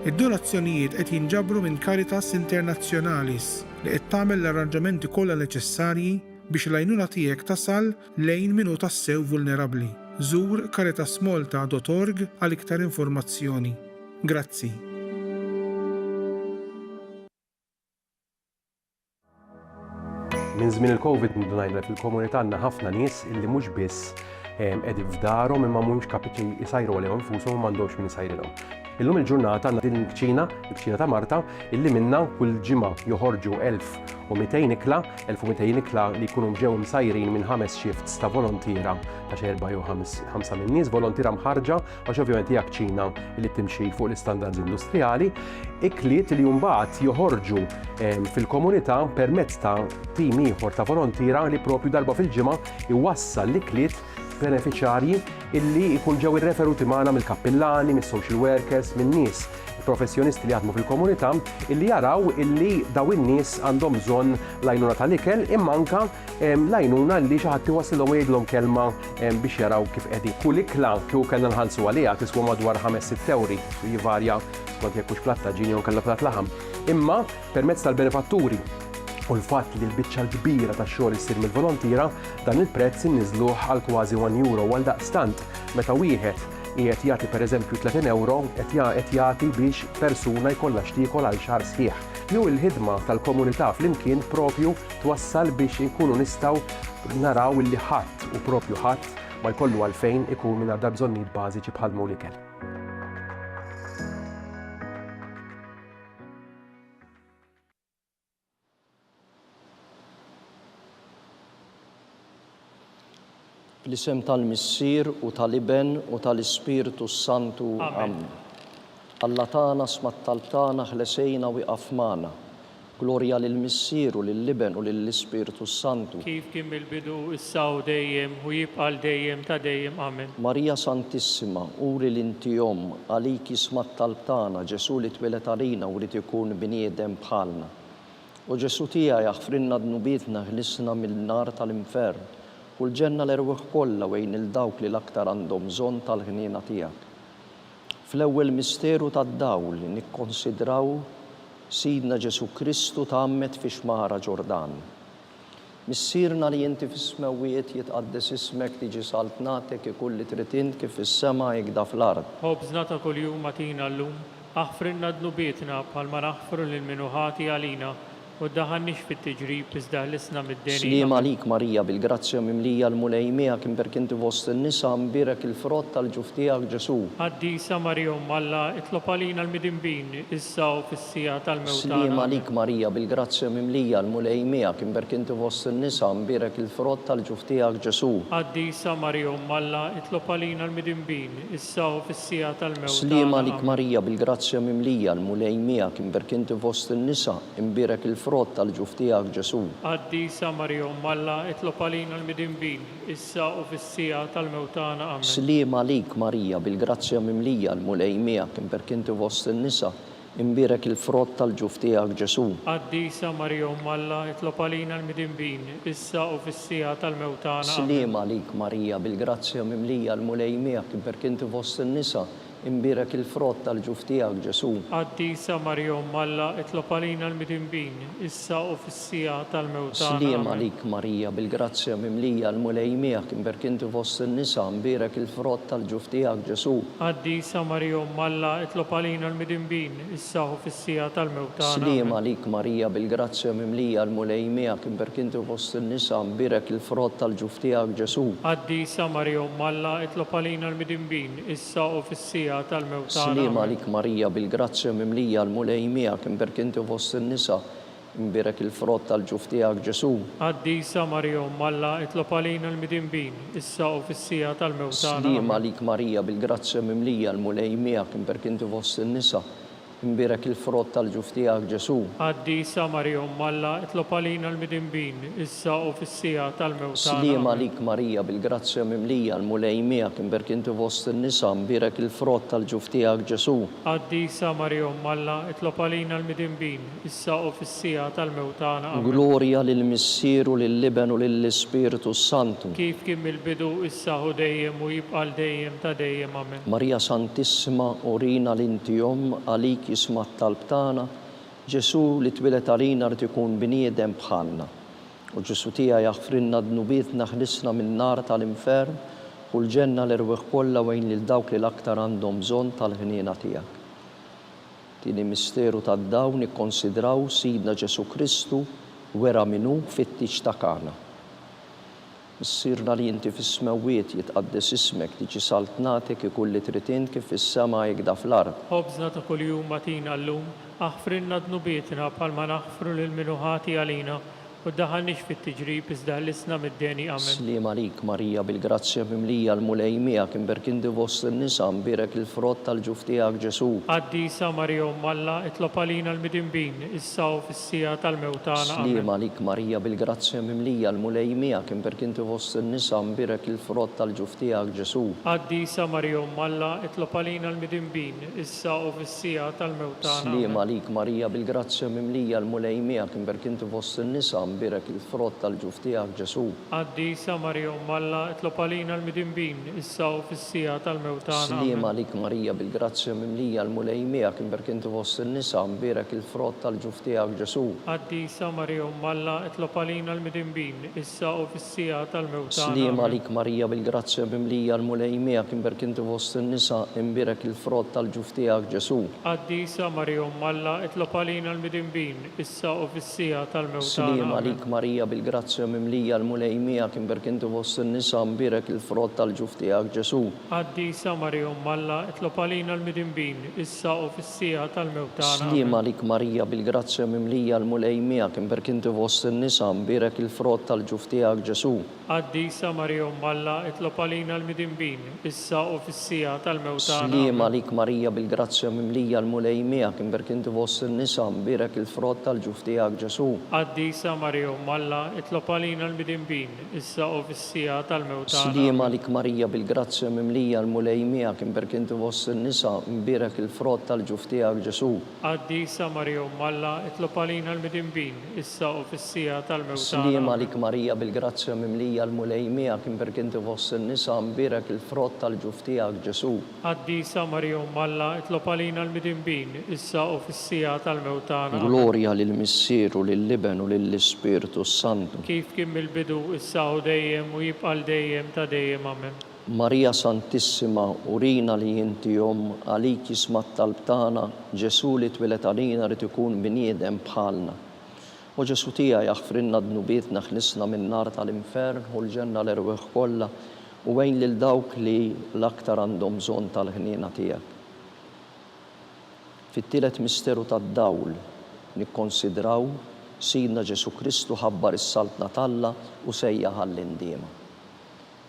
[SPEAKER 1] Id-donazzjonijiet qed jinġabru minn Caritas Internazzjonalis li qed tagħmel l-arranġamenti kollha neċessarji biex l-għajnuna tiegħek tasal lejn min hu tassew vulnerabbli. Żur caritasmalta.org għal iktar informazzjoni. Grazzi.
[SPEAKER 6] Minn żmien il-Covid nibdu ngħidlek fil-komunità għandna ħafna nies illi mhux biss qegħdin f'darhom imma mhumiex kapaċi jsajru għalihom infushom u m'għandhomx min isajrilhom. Illum il-ġurnata għandna din il-kċina ta' Marta illi minnha kull ġimgħa joħorġu 1200 ikla li jkunu ġew msajrin minn 5 shifts ta' volontira ta' 4 jew 5 minn nies volontira mħarġa għax ovvjament hija kċina li timxi fuq l-istandards industrijali, ikliet li mbagħad joħorġu fil-komunità permezz ta' tim ieħor ta' volontira li propju darba fil-ġimgħa iwassal l-ikliet beneficjarji illi jkun ġew irreferuti magħna mill-kappillani, mis-social workers, minn nies professjonisti li jaħdmu fil-komunità illi jaraw illi daw in-nies għandhom bżonn l-għajnuna tal-ikel imma anke l-għajnuna li xi ħadd iwassilhom u jgħidlhom kelma biex jaraw kif qegħdin. Kull ikla kieku kellna nħallsu għaliha tiswa madwar 5-6 euro, jivarja skont jekk hux platt ta' ġini jew kellha platt laħam. Imma permezz tal-benefatturi u l-fatt li l-biċċa l-kbira tax-xogħol issir mill-volontira dan il-prezz inniżluh għal kważi 1 euro għal daqstant meta wieħed qiegħed jagħti pereżempju 30 euro qed jagħti biex persuna jkollha x'tiekol għal xahar sħiħ. Jew il-ħidma tal-komunità flimkien propju twassal biex inkunu nistgħu naraw illi ħadd u propju ħadd ma jkollu għalfejn ikun mingħajr bżonnijiet bażiċi bħal l-ikel.
[SPEAKER 2] Fl-isem tal-Missier u tal-Iben u tal-Ispiritu Santu. Amen. Alla tagħna smat tal-tagħna ħlesejna wieqaf magħna. Glorja lill-Missier u lill-Iben u lill-Ispiritu Santu.
[SPEAKER 3] Kif kien mill-bidu issa u dejjem u jibqa' dejjem ta' dejjem. Amen.
[SPEAKER 2] Marija Santissima, uri l-intihom għaliki smat tal-tagħna Ġesu li twilet għalina u rid ikun bniedem bħalna. U Ġesu tiegħi jaħfrinna dnubietna ħlisna mill-nar tal-infern. U l-ġenna l-erwieħ kollha wejn il-dawk li l-aktar għandhom bżonn tal-ħniena tiegħek. Fl-ewwel misteru tad-dawl nikkonsidraw Sidna Ġesu Kristu tgħammet fi xmara Ġordan. Missierna li inti fis-smawijiet jitqaddes ismek tiġi saltnatek ikun li trid int kif is-sema jgħidha fl-ard.
[SPEAKER 3] Ħobżna ta' kuljum agħtina llum, aħfrinna dnubietna bħalma naħfru lil min hu ħati għalina. U daħannix fit-tiġrib iżda ħlisna mid-deni.
[SPEAKER 2] Sliem għalik Marija bil-grazzja mimlija l-mulejmija kim perkinti fost in-nisa mbirek il-frott tal-ġuf tiegħek Ġesu.
[SPEAKER 3] Qaddisa Marija Alla itlob għalina l-midinbin issa u fis-sija tal-mewt.
[SPEAKER 2] Sliem għalik Marija bil-grazzja mimlija l-mulejmija kim perkinti fost in-nisa mbirek il-frott tal-ġuf tiegħek Ġesu.
[SPEAKER 3] Qaddisa Marija Alla itlob għalina l-midinbin issa u fis-sija tal-mewt.
[SPEAKER 2] Sliem għalik Marija bil-grazzja mimlija l-mulejmija kim perkinti fost in-nisa mbirek il-frott tal-ġuf tiegħek Ġesu.
[SPEAKER 3] Qaddisa Marija Alla itlob għalina l-midinbin issa u fis-sija tal-mewt tagħna. Amen.
[SPEAKER 2] Sliem għalik Marija bil-grazzja mimlija l-mulejmija kim perkinti fost in-nisa imbirek il-frott tal-ġuf tiegħek Ġesu.
[SPEAKER 3] Qaddisa Marija Alla itlob għalina l-midinbin issa u fis-sija tal-mewt tagħna.
[SPEAKER 2] Sliem għalik Marija bil-grazzja mimlija l-mulejmija kim perkinti fost in-nisa imbirek il-frott tal-ġuf tiegħek Ġesu.
[SPEAKER 3] Qaddisa Marjom Alla itlob għalina l-midinbin, issa u fis-sija tal-mewt tagħna.
[SPEAKER 2] Sliem
[SPEAKER 3] Amen.
[SPEAKER 2] għalik Marija bil-grazzja mimlija l-mulej miegħek imbirek inti fost in-nisa imbirek il-frott tal-ġuf tiegħek Ġesu.
[SPEAKER 3] Qaddisa Marjom Alla itlob għalina l-midinbin, issa u fis-sija tal-mewt tagħna.
[SPEAKER 2] Sliem
[SPEAKER 3] Amen.
[SPEAKER 2] għalik Marija bil-grazzja mimlija l-mulej miegħek imbirek inti fost in-nisa imbirek il-frott tal-ġuf tiegħek Ġesu.
[SPEAKER 3] Qaddisa Marjom Alla itlob għalina l-midinbin, issa u fis-sija tal-mewt tagħna.
[SPEAKER 2] Sliem
[SPEAKER 3] Amen.
[SPEAKER 2] għalik Marija bil-grazzja mimlija l-mulej miegħek imbirek inti fost in-nisa imbirek il-frott tal-ġuf tiegħek Ġesu.
[SPEAKER 3] Qaddisa Marjom Alla itlob għalina l-midinbin, issa u fis-sija tal-mewt tagħna.
[SPEAKER 2] Sliem
[SPEAKER 3] Amen.
[SPEAKER 2] għalik Marija bil-grazzja mimlija l-mulej miegħek imbirek inti fost in-nisa imbirek il-frott tal-ġuf tiegħek Ġesu.
[SPEAKER 3] Qaddisa Marjom Alla itlob għalina l-midinbin, issa u fis-sija tal-mewt tagħna.
[SPEAKER 2] Sliem
[SPEAKER 3] Amen.
[SPEAKER 2] għalik Marija bil-grazzja mimlija l-mulej miegħek imbirek inti fost in-nisa imbirek il-frott tal-ġuf tiegħek Ġesu.
[SPEAKER 3] Qaddisa Marjom Alla itlob għalina l-midinbin, issa u fis-sija tal-mewt tagħna. Amen.
[SPEAKER 2] Glorja lill-Missieru lill-Liben u lill-Ispiritu Santu.
[SPEAKER 3] Kif kien mill-bidu issa u dejjem u jibqa' dejjem ta' dejjem. Amen.
[SPEAKER 2] Marija Santissima, orina l-intijom, għalik jisma t-talb tagħna, Ġesu li twilet għalina rid ikun bniedem bħalna. U Ġesu tija jaħfrinna dnubietna ħlisna minn nar tal-infern u l-ġenna l-irweħ kollha wejn lil dawk li l-aktar għandhom bżonn tal-ħniena tiegħek. Tieni misteru tad-dawn nikkonsidraw Sidna Ġesu Kristu wera minnu fit-tiġ ta' Kana. Issirna li inti fis-smewwiet jitqaddes ismek tiġi saltnatek ikun li trid int kif fis-sema jekda fl-ard.
[SPEAKER 3] Ħobżna ta' kuljum matina llum, aħfrinna dnubietna bħalma naħfru lil min hu ħati għalina u ddaħħalniex fit-tiġrib iżda ħlisna mid-deni. Amen.
[SPEAKER 2] Sliem għalik Marija bil-grazzja mimlija l-mulej miegħek imbirek inti fost in-nisa imbirek il-frott tal-ġuf tiegħek Ġesu.
[SPEAKER 3] Qaddisa Marjom Alla itlob għalina l-midinbin, issa u fis-sija tal-mewt tagħna.
[SPEAKER 2] Sliem
[SPEAKER 3] Amen.
[SPEAKER 2] għalik Marija bil-grazzja mimlija l-mulej miegħek imbirek inti fost in-nisa imbirek il-frott tal-ġuf tiegħek Ġesu.
[SPEAKER 3] Qaddisa Marjom Alla itlob għalina l-midinbin, issa u fis-sija tal-mewt tagħna.
[SPEAKER 2] Sliem
[SPEAKER 3] Amen.
[SPEAKER 2] għalik Marija bil-grazzja mimlija l-mulej miegħek imbirek inti fost in-nisa imbirek il-frott tal-ġuf tiegħek Ġesu.
[SPEAKER 3] Qaddisa Marjom Alla itlob għalina l-midinbin, issa u fis-sija tal-mewt tagħna.
[SPEAKER 2] Sliem
[SPEAKER 3] Amen.
[SPEAKER 2] għalik Marija bil-grazzja mimlija l-mulej miegħek imbirek inti fost in-nisa imbirek il-frott tal-ġuf tiegħek Ġesu.
[SPEAKER 3] Qaddisa Marjom Alla itlob għalina l-midinbin, issa u fis-sija tal-mewt tagħna.
[SPEAKER 2] Sliem
[SPEAKER 3] Amen.
[SPEAKER 2] għalik Marija bil-grazzja mimlija l-mulej miegħek imbirek inti fost in-nisa imbirek il-frott tal-ġuf tiegħek Ġesu.
[SPEAKER 3] Qaddisa Marjom Alla itlob għalina l-midinbin, issa u fis-sija tal-mewt
[SPEAKER 2] Sliem
[SPEAKER 3] tagħna. Amen.
[SPEAKER 2] għalik Marija bil-grazzja mimlija l-mulej miegħek imbirek inti fost in-nisa imbirek il-frott tal-ġuf tiegħek Ġesu.
[SPEAKER 3] Qaddisa Marjom Alla itlob għalina l-midinbin, issa u fis-sija tal-mewt tagħna.
[SPEAKER 2] Sliem
[SPEAKER 3] Amen.
[SPEAKER 2] għalik Marija bil-grazzja mimlija l-mulej miegħek imbirek inti fost in-nisa imbirek il-frott tal-ġuf tiegħek Ġesu.
[SPEAKER 3] Qaddisa Marjom Alla itlob għalina l-midinbin, issa u fis-sija tal-mewt tagħna.
[SPEAKER 2] Sliem
[SPEAKER 3] Amen.
[SPEAKER 2] għalik Marija bil-grazzja mimlija l-mulej miegħek imbirek inti fost in-nisa imbirek il-frott tal-ġuf tiegħek Ġesu.
[SPEAKER 3] Qaddisa Marjom Alla itlob għalina l-midinbin, issa u fis-sija tal-mewt tagħna.
[SPEAKER 2] Sliem
[SPEAKER 3] Amen.
[SPEAKER 2] għalik Marija bil-grazzja mimlija l-mulej miegħek imbirek inti fost in-nisa imbirek il-frott tal-ġuf tiegħek Ġesu.
[SPEAKER 3] Qaddisa Marjom Alla itlob għalina l-midinbin, issa u fis-sija tal-mewt
[SPEAKER 2] Sliem
[SPEAKER 3] tagħna.
[SPEAKER 2] għalik Marija bil-grazzja mimlija l-mulej miegħek imbirek inti fost in-nisa imbirek il-frott tal-ġuf tiegħek Ġesu.
[SPEAKER 3] Qaddisa Marjom Alla itlob għalina l-midinbin, issa u fis-sija tal-mewt tagħna. Amen.
[SPEAKER 2] Glorja lill-Missieru lill-Liben u lill-Ispiritu Santu.
[SPEAKER 3] Kif kien mill-bidu issa u dejjem u jibqa' dejjem ta' dejjem. Amen.
[SPEAKER 2] Marija Santissima, urina li inti jom għalik jisma t-talb tagħna, Ġesu li twilet għalina rid ikun bniedem bħalna. U Ġesu tija jaħfrinna dnubietna ħlisna minn nar tal-infern u l-ġenna l-irweħ kollha u wejn lil dawk li l-aktar għandhom bżonn tal-ħniena tiegħek. Fit-tielet misteru tad-dawl nikkonsidraw Sidna Ġesu Kristu ħabbar is-saltna talla u sejjaħ għall-indiema.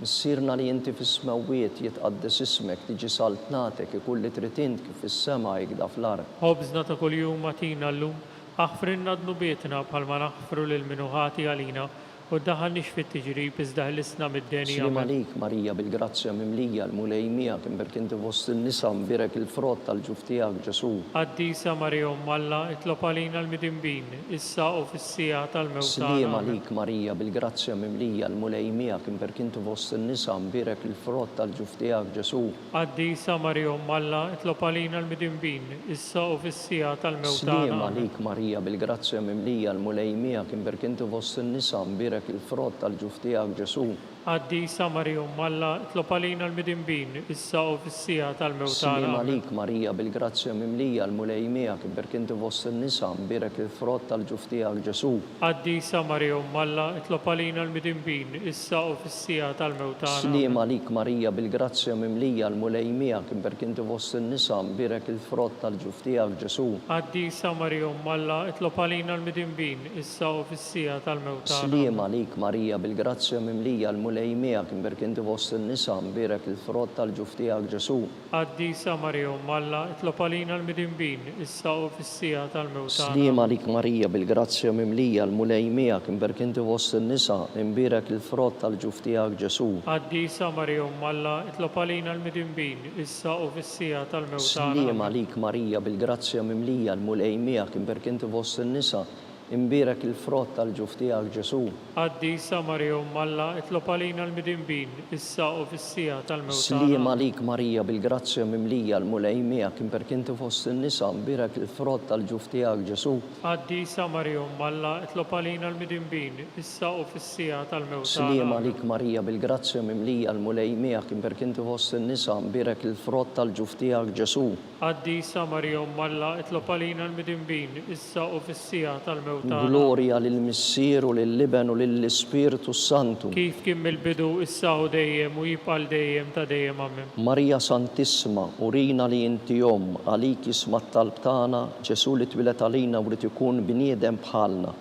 [SPEAKER 2] Missirna li inti fis-smewwiet jitqaddes ismek tiġi saltnatek ikun li trid int kif fis-sema jekda fl-ard.
[SPEAKER 3] Ħobżna ta' kuljum matina llum, aħfrinna dnubietna bħalma naħfru lil min hu ħati għalina u daħalniex fit-tiġrib iżda ħlisna mid-deni.
[SPEAKER 2] Slim
[SPEAKER 3] Amen.
[SPEAKER 2] għalik Marija bil-grazzja mimlija l-mulej miegħek imberk inti fost in-nisa mbirek il-frott tal-ġuf tiegħek Ġesu.
[SPEAKER 3] Qaddisa Marija Umm Alla, itlob għalina l-midinbin, issa u fis-sija tal-mewt
[SPEAKER 2] Slim
[SPEAKER 3] tagħna.
[SPEAKER 2] għalik Marija bil-grazzja mimlija l-mulej miegħek imberk inti fost in-nisa mbirek il-frott tal-ġuf tiegħek Ġesu.
[SPEAKER 3] Qaddisa Marija Umm Alla, itlob għalina l-midinbin, issa u fis-sija tal-mewt
[SPEAKER 2] Slim
[SPEAKER 3] tagħna.
[SPEAKER 2] għalik Marija bil-grazzja mimlija l-mulej miegħek imberk inti fost in-nisa mbirek il-frott tal-ġuf tiegħek Ġesu.
[SPEAKER 3] Qaddisa Marija Umm Alla, itlob għalina l-midinbin, issa u fis-sija tal-mewt
[SPEAKER 2] Slim
[SPEAKER 3] tagħna.
[SPEAKER 2] għalik Marija bil-grazzja mimlija l-mulej miegħek imberk inti fost in-nisa mbirek il-frott tal-ġuf tiegħek Ġesu.
[SPEAKER 3] Qaddisa Marija Umm Alla, itlob għalina l-midinbin, issa u fis-sija tal-mewt tagħna.
[SPEAKER 2] Slim għalik Marija bil-grazzja mimlija l-mulej miegħek imberk inti fost in-nisa mbirek il-frott tal-ġuf tiegħek Ġesu.
[SPEAKER 3] Qaddisa Marija Umm Alla, itlob għalina l-midinbin, issa u fis-sija tal-mewt tagħna.
[SPEAKER 2] Slim għalik Marija bil-grazzja mimlija l-mulej miegħek imberk inti fost in-nisa mbirek il-frott tal-ġuf tiegħek Ġesu.
[SPEAKER 3] Qaddisa Marija Umm Alla, itlob għalina l-midinbin, issa u fis-sija tal-mewt tagħna.
[SPEAKER 2] Slim għalik Marija bil-grazzja mimlija l-mulej miegħek imberk inti fost in-nisa mbirek il-frott tal-ġuf tiegħek Ġesu.
[SPEAKER 3] Qaddisa Marija Umm Alla, itlob għalina l-midinbin, issa u fis-sija tal-mewt
[SPEAKER 2] Slim
[SPEAKER 3] tagħna.
[SPEAKER 2] għalik Marija bil-grazzja mimlija l-mulej miegħek imberk inti fost in-nisa imbirek il-frott tal-ġuf tiegħek Ġesu.
[SPEAKER 3] Qaddisa Marija Umm Alla, itlob għalina l-midinbin, issa u fis-sija tal-mewt
[SPEAKER 2] Slim
[SPEAKER 3] tagħna.
[SPEAKER 2] għalik Marija bil-grazzja mimlija l-mulej miegħek imberk inti fost in-nisa imbirek il-frott tal-ġuf tiegħek Ġesu.
[SPEAKER 3] Qaddisa Marija Umm Alla, itlob għalina l-midinbin, issa u fis-sija tal-mewt
[SPEAKER 2] Slim
[SPEAKER 3] tagħna.
[SPEAKER 2] għalik Marija bil-grazzja mimlija l-mulej miegħek imberk inti fost in-nisa imbirek il-frott tal-ġuf tiegħek Ġesu.
[SPEAKER 3] Qaddisa Marija Umm Alla, itlob għalina l-midinbin, issa u fis-sija tal-mewt tagħna.
[SPEAKER 2] Glorja lill-Missier u lill-Liben u lill-Ispiritu Santu.
[SPEAKER 3] Kif kien mill-bidu issa u dejjem u jibqal dejjem ta' dejjem amen.
[SPEAKER 2] Marija Santissima, urina li inti jom, għalik jisma' talb tagħna, Ġesu li twilet għalina u rrid ikun bniedem bħalna.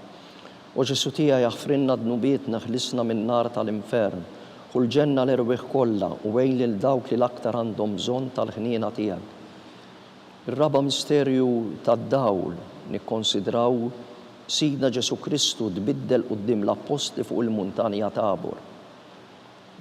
[SPEAKER 2] U Ġesu tiegħi jaħfrinna dnubietna ħlisna min-nar tal-infern. Kull ġenna l-erwieħ kollha u wejn lil dawk li l-aktar għandhom bżonn tal-ħniena tiegħek. Ir-raba misterju tad-dawl nikkonsidraw Sidna Ġesu Kristu tbiddel quddiem l-apposti fuq il-muntanja Tabor.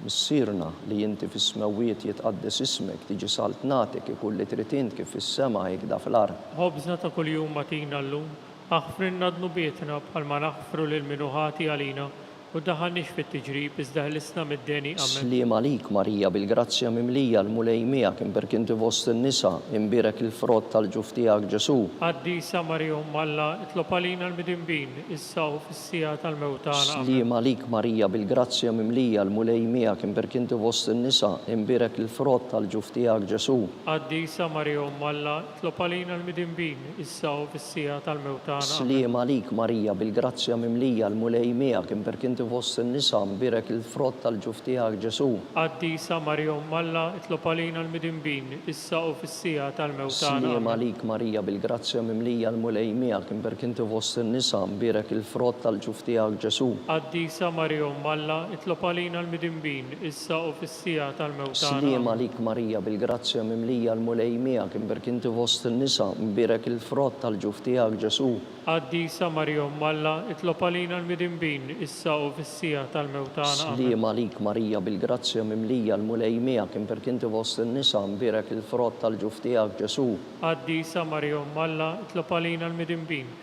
[SPEAKER 2] Missirna li inti fis-smawiet jitqaddes ismek tiġi salt nagħtik ikun li trid int kif fis-sema hekk fl-ard.
[SPEAKER 3] Ħobżna ta' kuljum matina llum, aħfrinna dnubietna bħalma naħfru lil minuħati għalina u daħalniex fit-tiġrib iżda ħlisna mid-deni amen.
[SPEAKER 2] Slim għalik Marija bil-grazzja mimlija l-mulej miegħek imberk inti fost in-nisa imbirek il-frott tal-ġuf tiegħek Ġesu.
[SPEAKER 3] Qaddisa Marija Umm Alla, itlob għalina l-midinbin, issa u fis-sija tal-mewt tagħna amen.
[SPEAKER 2] Slim għalik Marija bil-grazzja mimlija l-mulej miegħek imberk inti fost in-nisa imbirek il-frott tal-ġuf tiegħek Ġesu.
[SPEAKER 3] Qaddisa Marija Umm Alla, itlob għalina l-midinbin, issa u fis-sija tal-mewt tagħna amen.
[SPEAKER 2] Slim għalik Marija bil-grazzja mimlija l-mulej miegħek imberk inti fost in-nisa imbirek il-frott tal-ġuf tiegħek Ġesu.
[SPEAKER 3] Qaddisa Marija Umm Alla, itlob għalina l-midinbin, issa u fis-sija tal-mewt tagħna
[SPEAKER 2] Slim
[SPEAKER 3] amen.
[SPEAKER 2] għalik Marija bil-grazzja mimlija l-mulej miegħek imberk inti fost in-nisa imbirek il-frott tal-ġuf tiegħek Ġesu.
[SPEAKER 3] Qaddisa Marija Umm Alla, itlob għalina l-midinbin, issa u fis-sija tal-mewt tagħna
[SPEAKER 2] Slim
[SPEAKER 3] amen.
[SPEAKER 2] għalik Marija bil-grazzja mimlija l-mulej miegħek imberk inti fost in-nisa imbirek il-frott tal-ġuf tiegħek Ġesu.
[SPEAKER 3] Qaddisa Marija Umm Alla, itlob għalina l-midinbin, issa u fis-sija tal-mewt tagħna amen.
[SPEAKER 2] Slim għalik Marija bil-grazzja mimlija l-mulej miegħek imberk inti fost in-nisa imbirek il-frott tal-ġuf tiegħek Ġesu.
[SPEAKER 3] Qaddisa Marija Umm Alla, itlob għalina l-midinbin,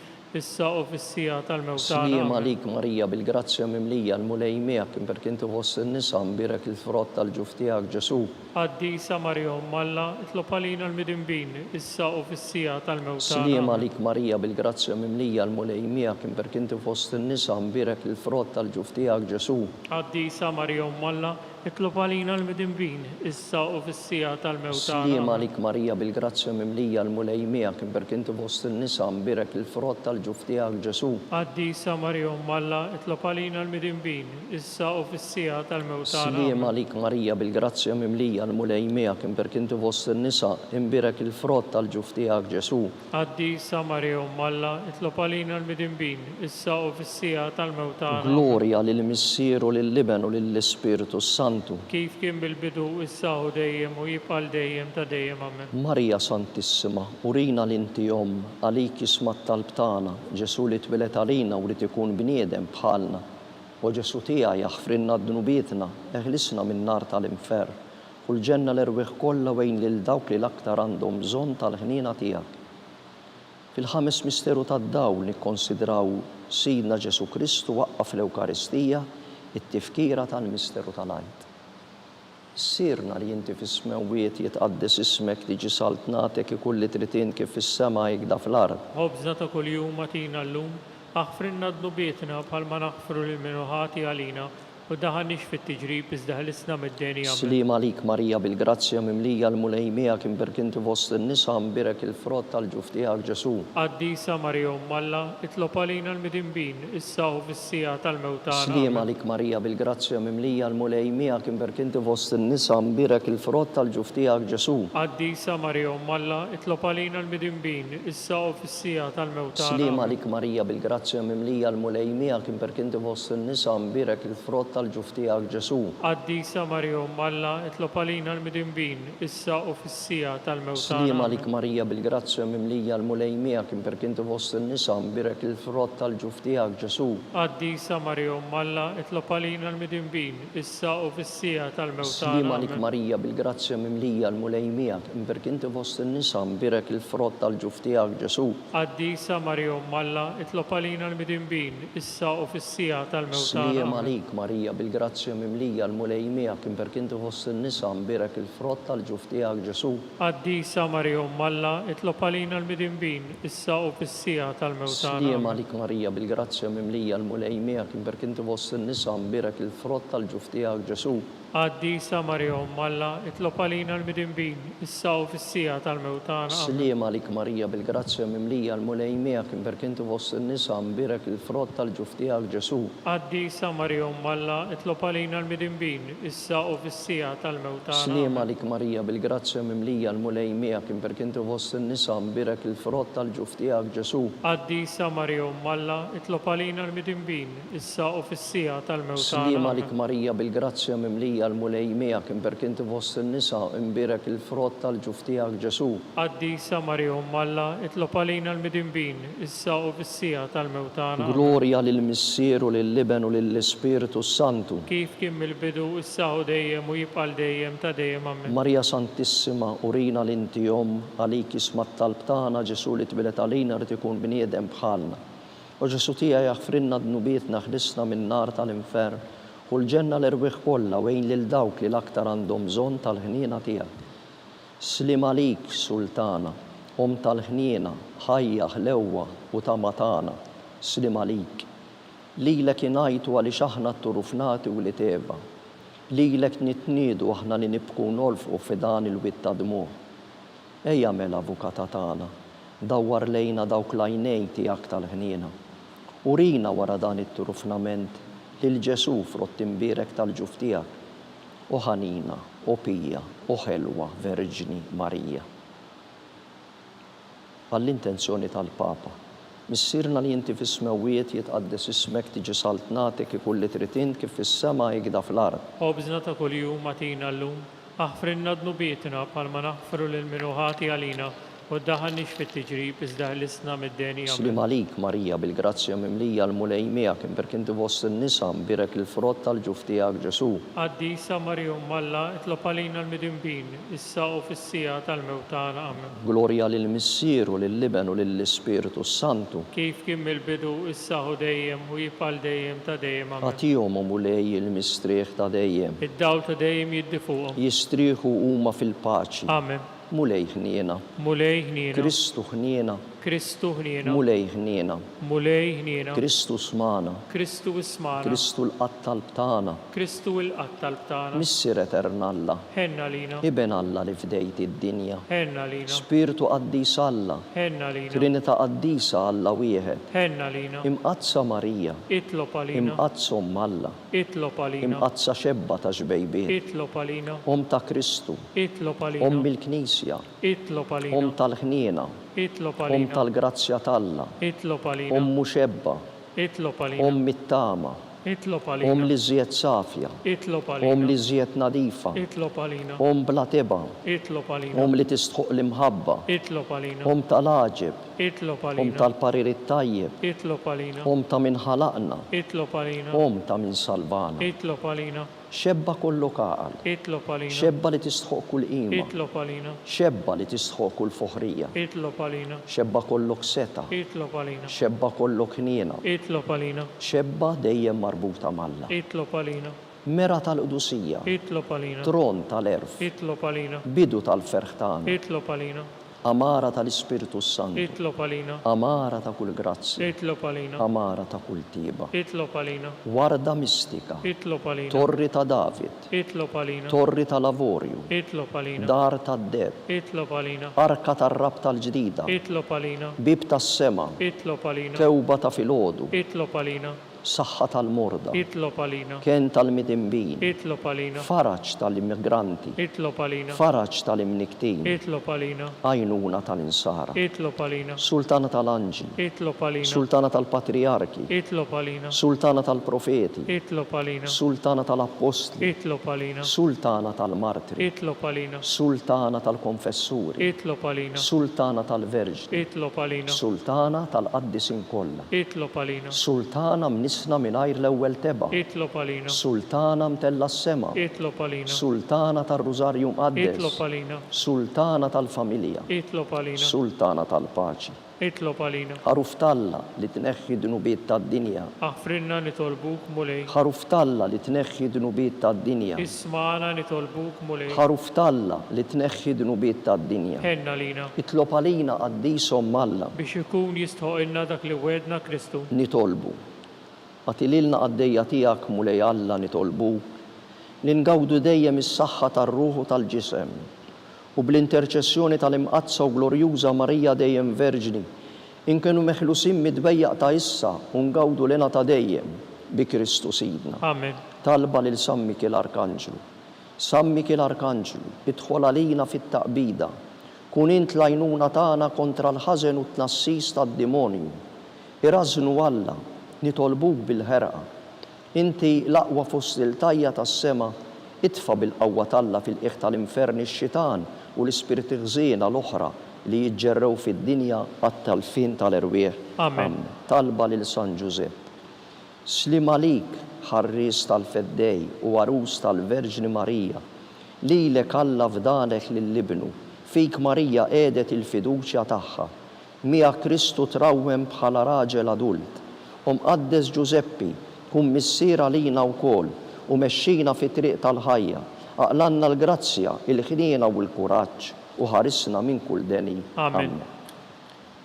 [SPEAKER 3] issa u fis-sija tal-mewt tagħna
[SPEAKER 2] Slim
[SPEAKER 3] amen.
[SPEAKER 2] għalik Marija bil-grazzja mimlija l-mulej miegħek imberk inti fost in-nisa imbirek il-frott tal-ġuf tiegħek Ġesu.
[SPEAKER 3] Qaddisa Marija Umm Alla, itlob għalina l-midinbin, issa u fis-sija tal-mewt tagħna
[SPEAKER 2] Slim
[SPEAKER 3] amen.
[SPEAKER 2] għalik Marija bil-grazzja mimlija l-mulej miegħek imberk inti fost in-nisa imbirek il-frott tal-ġuf tiegħek Ġesu.
[SPEAKER 3] Qaddisa Marija Umm Alla, itlob għalina l-midinbin, issa u fis-sija tal-mewt tagħna
[SPEAKER 2] Slim
[SPEAKER 3] amen.
[SPEAKER 2] għalik Marija bil-grazzja mimlija l-mulej miegħek imberk inti fost in-nisa imbirek il-frott tal-ġuf tiegħek Ġesu.
[SPEAKER 3] Qaddisa Marija Umm Alla, itlob għalina l-midinbin, issa u fis-sija tal-mewt tagħna
[SPEAKER 2] Slim
[SPEAKER 3] amen.
[SPEAKER 2] għalik Marija bil-grazzja mimlija l-mulej miegħek imberk inti fost in-nisa imbirek il-frott tal-ġuf tiegħek Ġesu.
[SPEAKER 3] Qaddisa Marija Umm Alla, itlob għalina l-midinbin, issa u fis-sija tal-mewt tagħna amen.
[SPEAKER 2] Glorja lill-Missier u lill-Liben u lill-Ispiritu Santu.
[SPEAKER 3] Kif kien bil-bidu issa u dejjem u jibqal dejjem ta' dejjem amen.
[SPEAKER 2] Marija Santissima, urina li inti jom, għalik jisma' talb tagħna, Ġesu li twilet għalina u rrid ikun bniedem bħalna. U Ġesu tiegħi jaħfrinna d-dnubietna, eħlisna minn nar tal-infer, u l-ġenna l-erwieħ kollha wejn lil dawk li l-aktar għandhom bżonn tal-ħniena tiegħek. Fil-ħames misteru tad-dawl nikkonsidraw Sidna Ġesu Kristu waqqaf l-Ewkaristija it-tifkira tal-misteru tal-għajt. Sirna li inti fis-smewiet jitqaddes ismek tiġi saltnatek ikulli tritin kif fis-sema jikda fl-ard.
[SPEAKER 3] Ħobżna ta' kuljum atina llum, aħfrinna d-nubietna bħalma naħfru lil minuħati għalina u daħannix fit-tiġrib iżda ħlisna mid-deni għamil.
[SPEAKER 2] Slima lik Marija bil-grazzja mimlija l-mulejmija kim berkinti fost n-nisa mbirek il-frott tal-ġuf tiegħek Ġesu.
[SPEAKER 3] Qaddisa Marija Alla, itlob għalina l-midinbin, issa u fis-sija tal-mewtana.
[SPEAKER 2] Slima lik Marija bil-grazzja mimlija l-mulejmija kim berkinti fost n-nisa mbirek il-frott tal-ġuf tiegħek Ġesu.
[SPEAKER 3] Qaddisa Marija Alla, itlob għalina l-midinbin, issa u fis-sija tal-mewtana.
[SPEAKER 2] Slima lik Marija bil-grazzja mimlija l-mulejmija kim berkinti fost n-nisa mbirek il-frott tal-ġuf tiegħek Ġesu.
[SPEAKER 3] Qaddisa Marija Alla, itlob għalina l-midinbin, issa u fis-sija tal-mewtana.
[SPEAKER 2] Slima lik Marija bil-grazzja mimlija l-mulejmija kim berkinti fost n-nisa mbirek il-frott tal-ġuf tiegħek Ġesu.
[SPEAKER 3] Qaddisa Marija Alla, itlob għalina l-midinbin, issa u fis-sija tal-mewtana.
[SPEAKER 2] Slima lik Marija bil-grazzja mimlija l-mulejmija kim berkinti fost n-nisa mbirek il-frott tal-ġuf tiegħek Ġesu.
[SPEAKER 3] Qaddisa Marija Alla, itlob għalina l-midinbin, issa u fis-sija tal-mewtana.
[SPEAKER 2] Slima lik Marija bil-grazzja mimlija l-mulejmija kim berkinti fost n-nisa mbirek il-frott tal-ġuf tiegħek Ġesu.
[SPEAKER 3] Qaddisa Marija Alla, itlob għalina l-midinbin, issa u fis-sija tal-mewtana.
[SPEAKER 2] Slima lik Marija bil-grazzja mimlija l-mulejmija kim berkinti fost n-nisa mbirek il-frott tal-ġuf tiegħek Ġesu.
[SPEAKER 3] Qaddisa Marija Alla, itlob għalina l-midinbin, issa u fis-sija tal-mewtana.
[SPEAKER 2] Slima lik Marija bil-grazzja mimlija l-mulejmija kim berkinti fost n-nisa mbirek il-frott tal-ġuf tiegħek Ġesu.
[SPEAKER 3] Qaddisa Marija Alla, itlob għalina l-midinbin, issa u fis-sija tal-mewtana.
[SPEAKER 2] Slima lik Marija bil-grazzja mimlija l-mulejmija kim berkinti fost n-nisa mbirek il-frott tal-ġuf tiegħek Ġesu.
[SPEAKER 3] Qaddisa Marija Alla, itlob għalina l-midinbin, issa u fis-sija tal-mewtana.
[SPEAKER 2] Slima lik Marija bil-grazzja mimlija l-mulejmija kim berkinti fost n-nisa mbirek il-frott tal-ġuf tiegħek Ġesu.
[SPEAKER 3] Qaddisa Marija Alla, itlob għalina l-midinbin, issa u fis-sija tal-mewtana.
[SPEAKER 2] Glorja lill-Missieru lill-Liben u lill-Ispiritu Santu.
[SPEAKER 3] Kif kien mill-bidu issa u dejjem u jibqal dejjem ta' dejjem amen.
[SPEAKER 2] Marija Santissima, urina l-inti jom għalik ismat talbtana Ġesu li tbilet għalina rrid ikun bniedem bħalna. U Ġesu tiegħi jaħfrinna d-nubietna ħlisna minn nar tal-infer u l-ġenna l-erwieħ kollha wejn lil dawk li l-aktar għandhom bżonn tal-ħniena tiegħek. Slima lik Sultana, tal-ħniena, ħajja ħlewwa u ta' matana. Slima lik. Lilek ingħajtu għaliex aħna t-turufnati u li teva. Lilek nitniedu aħna li nibku nolfqu f'dan il-witt ta' dmuħ. Ejja mela avukata tagħna, dawwar lejna dawk l-għajnejn tiegħek tal-ħniena. Urina wara dan it-turufnament lil Ġesu frott imbierek tal-ġuf tiegħek. U ħanina, u pija, u ħelwa Verġni Marija. Għall-intenzjoni tal-Papa, missirna li inti fis-smewiet jitqaddes ismek tiġi saltnatek ikulli tritin kif fis-sema jikda fl-ard.
[SPEAKER 3] Ħobżna ta' kuljum atina llum, aħfrinna d-nubietna bħalma naħfru lil minuħati għalina u daħannix fit-tiġrib iżda ħlisna mid-deni għamil.
[SPEAKER 2] Slima lik Marija bil-grazzja mimlija l-mulejmija kim berkinti fost n-nisa mbirek il-frott tal-ġuf tiegħek Ġesu.
[SPEAKER 3] Qaddisa Marija Alla, itlob għalina l-midinbin, issa u fis-sija tal-mewtana amen.
[SPEAKER 2] Glorja lill-Missieru lill-Liben u lill-Ispiritu Santu.
[SPEAKER 3] Kif kien mill-bidu issa u dejjem u jibqal dejjem ta' dejjem amen.
[SPEAKER 2] Għatihom mulej il-mistrieħ ta' dejjem.
[SPEAKER 3] Id-dawl ta' dejjem jiddifuqhom.
[SPEAKER 2] Jistrieħu huma fil-paċi.
[SPEAKER 3] Amen.
[SPEAKER 2] Mulej ħniena.
[SPEAKER 3] Mulej ħniena.
[SPEAKER 2] Kristu ħniena.
[SPEAKER 3] Kristu ħniena.
[SPEAKER 2] Mulej ħniena.
[SPEAKER 3] Mulej ħniena.
[SPEAKER 2] Kristu smana.
[SPEAKER 3] Kristu ismana.
[SPEAKER 2] Kristu l-qattal btana.
[SPEAKER 3] Kristu l-qattal btana.
[SPEAKER 2] Missier eternalla.
[SPEAKER 3] Ħenna lina.
[SPEAKER 2] Iben Alla li fdejt id-dinja.
[SPEAKER 3] Ħenna lina.
[SPEAKER 2] Spiritu qaddis Alla.
[SPEAKER 3] Ħenna lina.
[SPEAKER 2] Trinita qaddisa Alla wieħed.
[SPEAKER 3] Ħenna lina.
[SPEAKER 2] Imqazza Marija.
[SPEAKER 3] Itlob għalina.
[SPEAKER 2] Imqazza Alla.
[SPEAKER 3] Itlob għalina.
[SPEAKER 2] Imqazza xebba ta' xbejbiet.
[SPEAKER 3] Itlob għalina.
[SPEAKER 2] Ta' Kristu.
[SPEAKER 3] Itlob għalina.
[SPEAKER 2] Bil-Knisja.
[SPEAKER 3] Itlob għalina.
[SPEAKER 2] Tal-ħniena.
[SPEAKER 3] Itlob għalina.
[SPEAKER 2] Tal-grazzja talla.
[SPEAKER 3] Itlob għalina.
[SPEAKER 2] Muxebba.
[SPEAKER 3] Itlob għalina.
[SPEAKER 2] Mit-tama.
[SPEAKER 3] Itlob
[SPEAKER 2] Om
[SPEAKER 3] għalina.
[SPEAKER 2] li żjed safja,
[SPEAKER 3] Itlob
[SPEAKER 2] om
[SPEAKER 3] għalina.
[SPEAKER 2] li żjed nadifa,
[SPEAKER 3] Itlob għalina.
[SPEAKER 2] om bla teba,
[SPEAKER 3] Itlob għalina.
[SPEAKER 2] om li tistħuq l-imħabba,
[SPEAKER 3] Itlob għalina.
[SPEAKER 2] om tal-aġib,
[SPEAKER 3] Itlob
[SPEAKER 2] om
[SPEAKER 3] għalina.
[SPEAKER 2] tal-parir tajjeb,
[SPEAKER 3] Itlob għalina.
[SPEAKER 2] om ta' min ħalaqna,
[SPEAKER 3] Itlob għalina.
[SPEAKER 2] om ta' min salvana.
[SPEAKER 3] Itlob għalina.
[SPEAKER 2] Xebba kollu kaqal,
[SPEAKER 3] Itlob għalina.
[SPEAKER 2] xebba li tistħuq kull qima,
[SPEAKER 3] Itlob għalina.
[SPEAKER 2] xebba li tistħuq kull foħrija,
[SPEAKER 3] Itlob għalina.
[SPEAKER 2] xebba kollok seta,
[SPEAKER 3] Itlob għalina.
[SPEAKER 2] xebba kollok ħniena,
[SPEAKER 3] Itlob għalina.
[SPEAKER 2] xebba dejjem marbuta malla.
[SPEAKER 3] Itlob għalina.
[SPEAKER 2] Mera tal-qdusija,
[SPEAKER 3] Itlob għalina.
[SPEAKER 2] tron tal-erf,
[SPEAKER 3] Itlob għalina.
[SPEAKER 2] bidu tal-ferħtan,
[SPEAKER 3] Itlob għalina.
[SPEAKER 2] amara tal-Ispiritu Santu,
[SPEAKER 3] Itlob għalina.
[SPEAKER 2] amara ta' kull grazzi,
[SPEAKER 3] Itlob għalina.
[SPEAKER 2] amara ta' kull tiba,
[SPEAKER 3] Itlob għalina.
[SPEAKER 2] warda mistika,
[SPEAKER 3] Itlob għalina.
[SPEAKER 2] torri ta' David,
[SPEAKER 3] Itlob għalina.
[SPEAKER 2] torri ta' lavorju,
[SPEAKER 3] Itlob għalina.
[SPEAKER 2] dar ta' deb,
[SPEAKER 3] Itlob għalina.
[SPEAKER 2] arka ta' rab tal-ġdida,
[SPEAKER 3] Itlob għalina.
[SPEAKER 2] bib ta' sema,
[SPEAKER 3] Itlob għalina.
[SPEAKER 2] kewba ta' filodu,
[SPEAKER 3] Itlob għalina.
[SPEAKER 2] saħħa tal-morda,
[SPEAKER 3] Itlob għalina.
[SPEAKER 2] ken tal-midimbin,
[SPEAKER 3] Itlob għalina.
[SPEAKER 2] faraċ tal-immigranti,
[SPEAKER 3] Itlob għalina.
[SPEAKER 2] faraċ tal-imniktin,
[SPEAKER 3] Itlob għalina.
[SPEAKER 2] għajnuna tal-insara,
[SPEAKER 3] Itlob għalina.
[SPEAKER 2] sultana tal-anġi,
[SPEAKER 3] Itlob għalina.
[SPEAKER 2] sultana tal-patriarki,
[SPEAKER 3] Itlob għalina.
[SPEAKER 2] sultana tal-profeti,
[SPEAKER 3] Itlob għalina.
[SPEAKER 2] sultana tal-apostli,
[SPEAKER 3] Itlob għalina.
[SPEAKER 2] sultana tal-martri,
[SPEAKER 3] Itlob għalina.
[SPEAKER 2] sultana tal-konfessuri,
[SPEAKER 3] Itlob għalina.
[SPEAKER 2] sultana tal-verġni,
[SPEAKER 3] Itlob għalina.
[SPEAKER 2] sultana tal-qaddisin kollha,
[SPEAKER 3] Itlob għalina.
[SPEAKER 2] sultana mnisna mingħajr l-ewwel teba,
[SPEAKER 3] Itlob għalina.
[SPEAKER 2] sultana mtella s-sema,
[SPEAKER 3] Itlob għalina.
[SPEAKER 2] sultana tal-Rużarju
[SPEAKER 3] Itlob
[SPEAKER 2] Mqaddes,
[SPEAKER 3] għalina.
[SPEAKER 2] sultana tal-familja,
[SPEAKER 3] Itlob għalina.
[SPEAKER 2] sultana tal-paċi.
[SPEAKER 3] Itlob għalina.
[SPEAKER 2] Ħaruf talla li tneħħi dnubiet tad-dinja,
[SPEAKER 3] Aħfrinna nitolbuk mulej.
[SPEAKER 2] ħaruf talla li tneħħi dnubiet tad-dinja,
[SPEAKER 3] Ismana nitolbuk mulej.
[SPEAKER 2] ħaruf talla li tneħħi dnubiet tad-dinja.
[SPEAKER 3] Henna lina.
[SPEAKER 2] Itlob għalina għaddisom malla
[SPEAKER 3] Biex ikun jistħoqilna dak li wedna Kristu.
[SPEAKER 2] nitolbu. Għatililna għaddejja tijak mulej Alla nitolbu li ngawdu dejjem is-saħħa tar-ruħu tal-ġisem u bl-interċessjoni tal-imqazza u glorjuża Marija dejjem Verġni inkenu meħlusin midbejjaq ta' issa u ngawdu lena ta' dejjem bi Kristu Sidna.
[SPEAKER 3] Amen.
[SPEAKER 2] Talba lil San Mikil Arkanġlu. San Mikil Arkanġlu, idħol għalina fit-taqbida, kun int lajnuna tagħna kontra l-ħażen u t-tnassis tad-demonju. Irażnu Alla, nitolbuk bil-ħerqa. Inti l-aqwa fost il-tajja tas-sema, itfa bil-qawwa talla fil-qiegħ tal-inferni x-xitan u l-ispirti ħżiena l-oħra li jiġġerrew fid-dinja għat-talfin tal-erwieħ.
[SPEAKER 3] Amen.
[SPEAKER 2] Talba lil San Giuseppe. Slim għalik ħarris tal-feddej u għarus tal-Verġni Marija, lilek Alla fdalek lill-ibnu, fik Marija qiegħdet il-fiduċja tagħha, mija Kristu trawwem bħala raġel adult, Mqaddes Giuseppi, kun missiera lina wkoll u mexxina fi triq tal-ħajja, aqlanna l-grazzja, il-ħniena u l-kuraġġ u ħarisna minn kull deni.
[SPEAKER 3] Amen.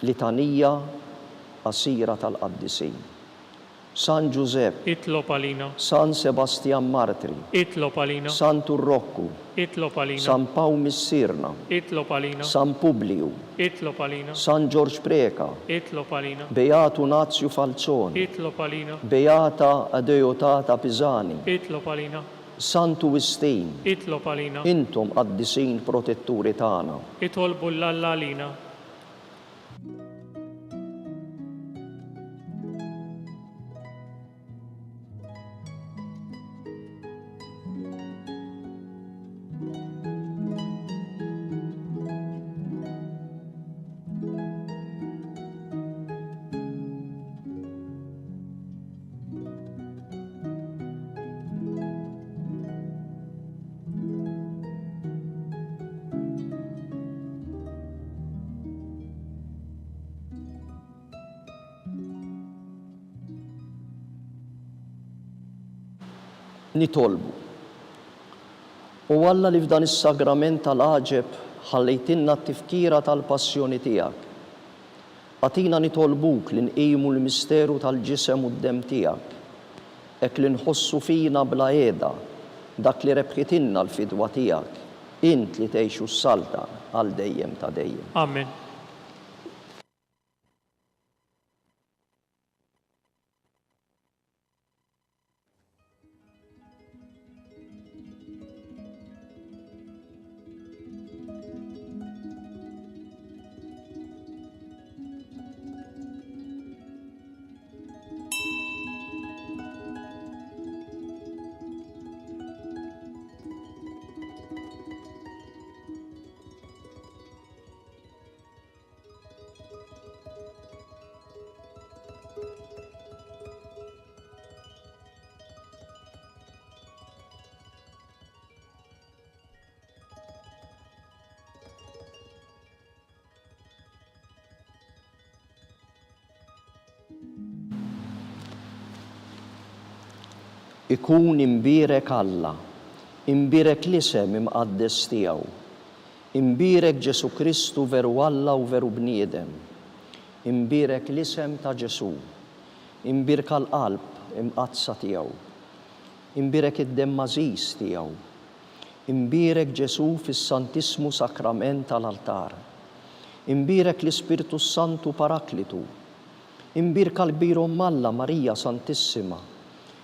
[SPEAKER 2] Litanija qasira tal-qaddisin. San Giuseppe,
[SPEAKER 3] Itlob għalina.
[SPEAKER 2] San Sebastian Martri,
[SPEAKER 3] Itlob għalina.
[SPEAKER 2] San Turrokku,
[SPEAKER 3] Itlob għalina.
[SPEAKER 2] San Paw Missirna,
[SPEAKER 3] Itlob għalina.
[SPEAKER 2] San Publiu,
[SPEAKER 3] Itlob għalina.
[SPEAKER 2] San George Preka,
[SPEAKER 3] Itlob għalina.
[SPEAKER 2] Beatu Nazju Falzoni,
[SPEAKER 3] Itlob għalina.
[SPEAKER 2] Beata Adeotata Pisani,
[SPEAKER 3] Itlob għalina.
[SPEAKER 2] Santu Wistin,
[SPEAKER 3] Itlob għalina.
[SPEAKER 2] intom qaddisin protetturi tagħna.
[SPEAKER 3] Itolbu l-Alla għalina.
[SPEAKER 2] Nitolbu. U Alla li f'dan is-sagrament tal-aġeb ħallejtinna t-tifkira tal-passjoni tiegħek. Għatina nitolbuk li nqimu l-misteru tal-ġisem u d-dem tiegħek, hekk li nħossu fina bla qiegħda dak li rebħitinna l-fidwa tiegħek, int li tgħixu s-salta għal dejjem ta' dejjem.
[SPEAKER 3] Amen.
[SPEAKER 2] ikun imbirek Alla, imbirek l-isem imqaddes tiegħu, imbirek Ġesu Kristu veru Alla u veru bniedem, imbirek l-isem ta' Ġesu, imbirek l-qalb imqazza tiegħu, imbirek id-demm mażiż tiegħu, imbirek Ġesu fis-Santismu Sakrament tal-altar, imbirek l-Ispirtu Santu Paraklitu, imbirek l-Biru Alla Marija Santissima,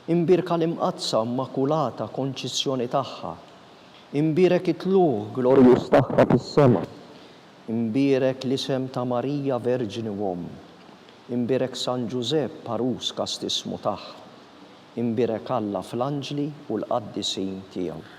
[SPEAKER 2] imbirek l-imqazza Immakulata Konċizzjoni tagħha, imbirek it-tluq glorjus tagħha fis-sema, imbirek l-isem ta' Marija Verġini Uomm, imbirek San Giuseppe Parus kastismu tagħha, imbirek Alla fl-anġli u l-qaddisin tiegħu.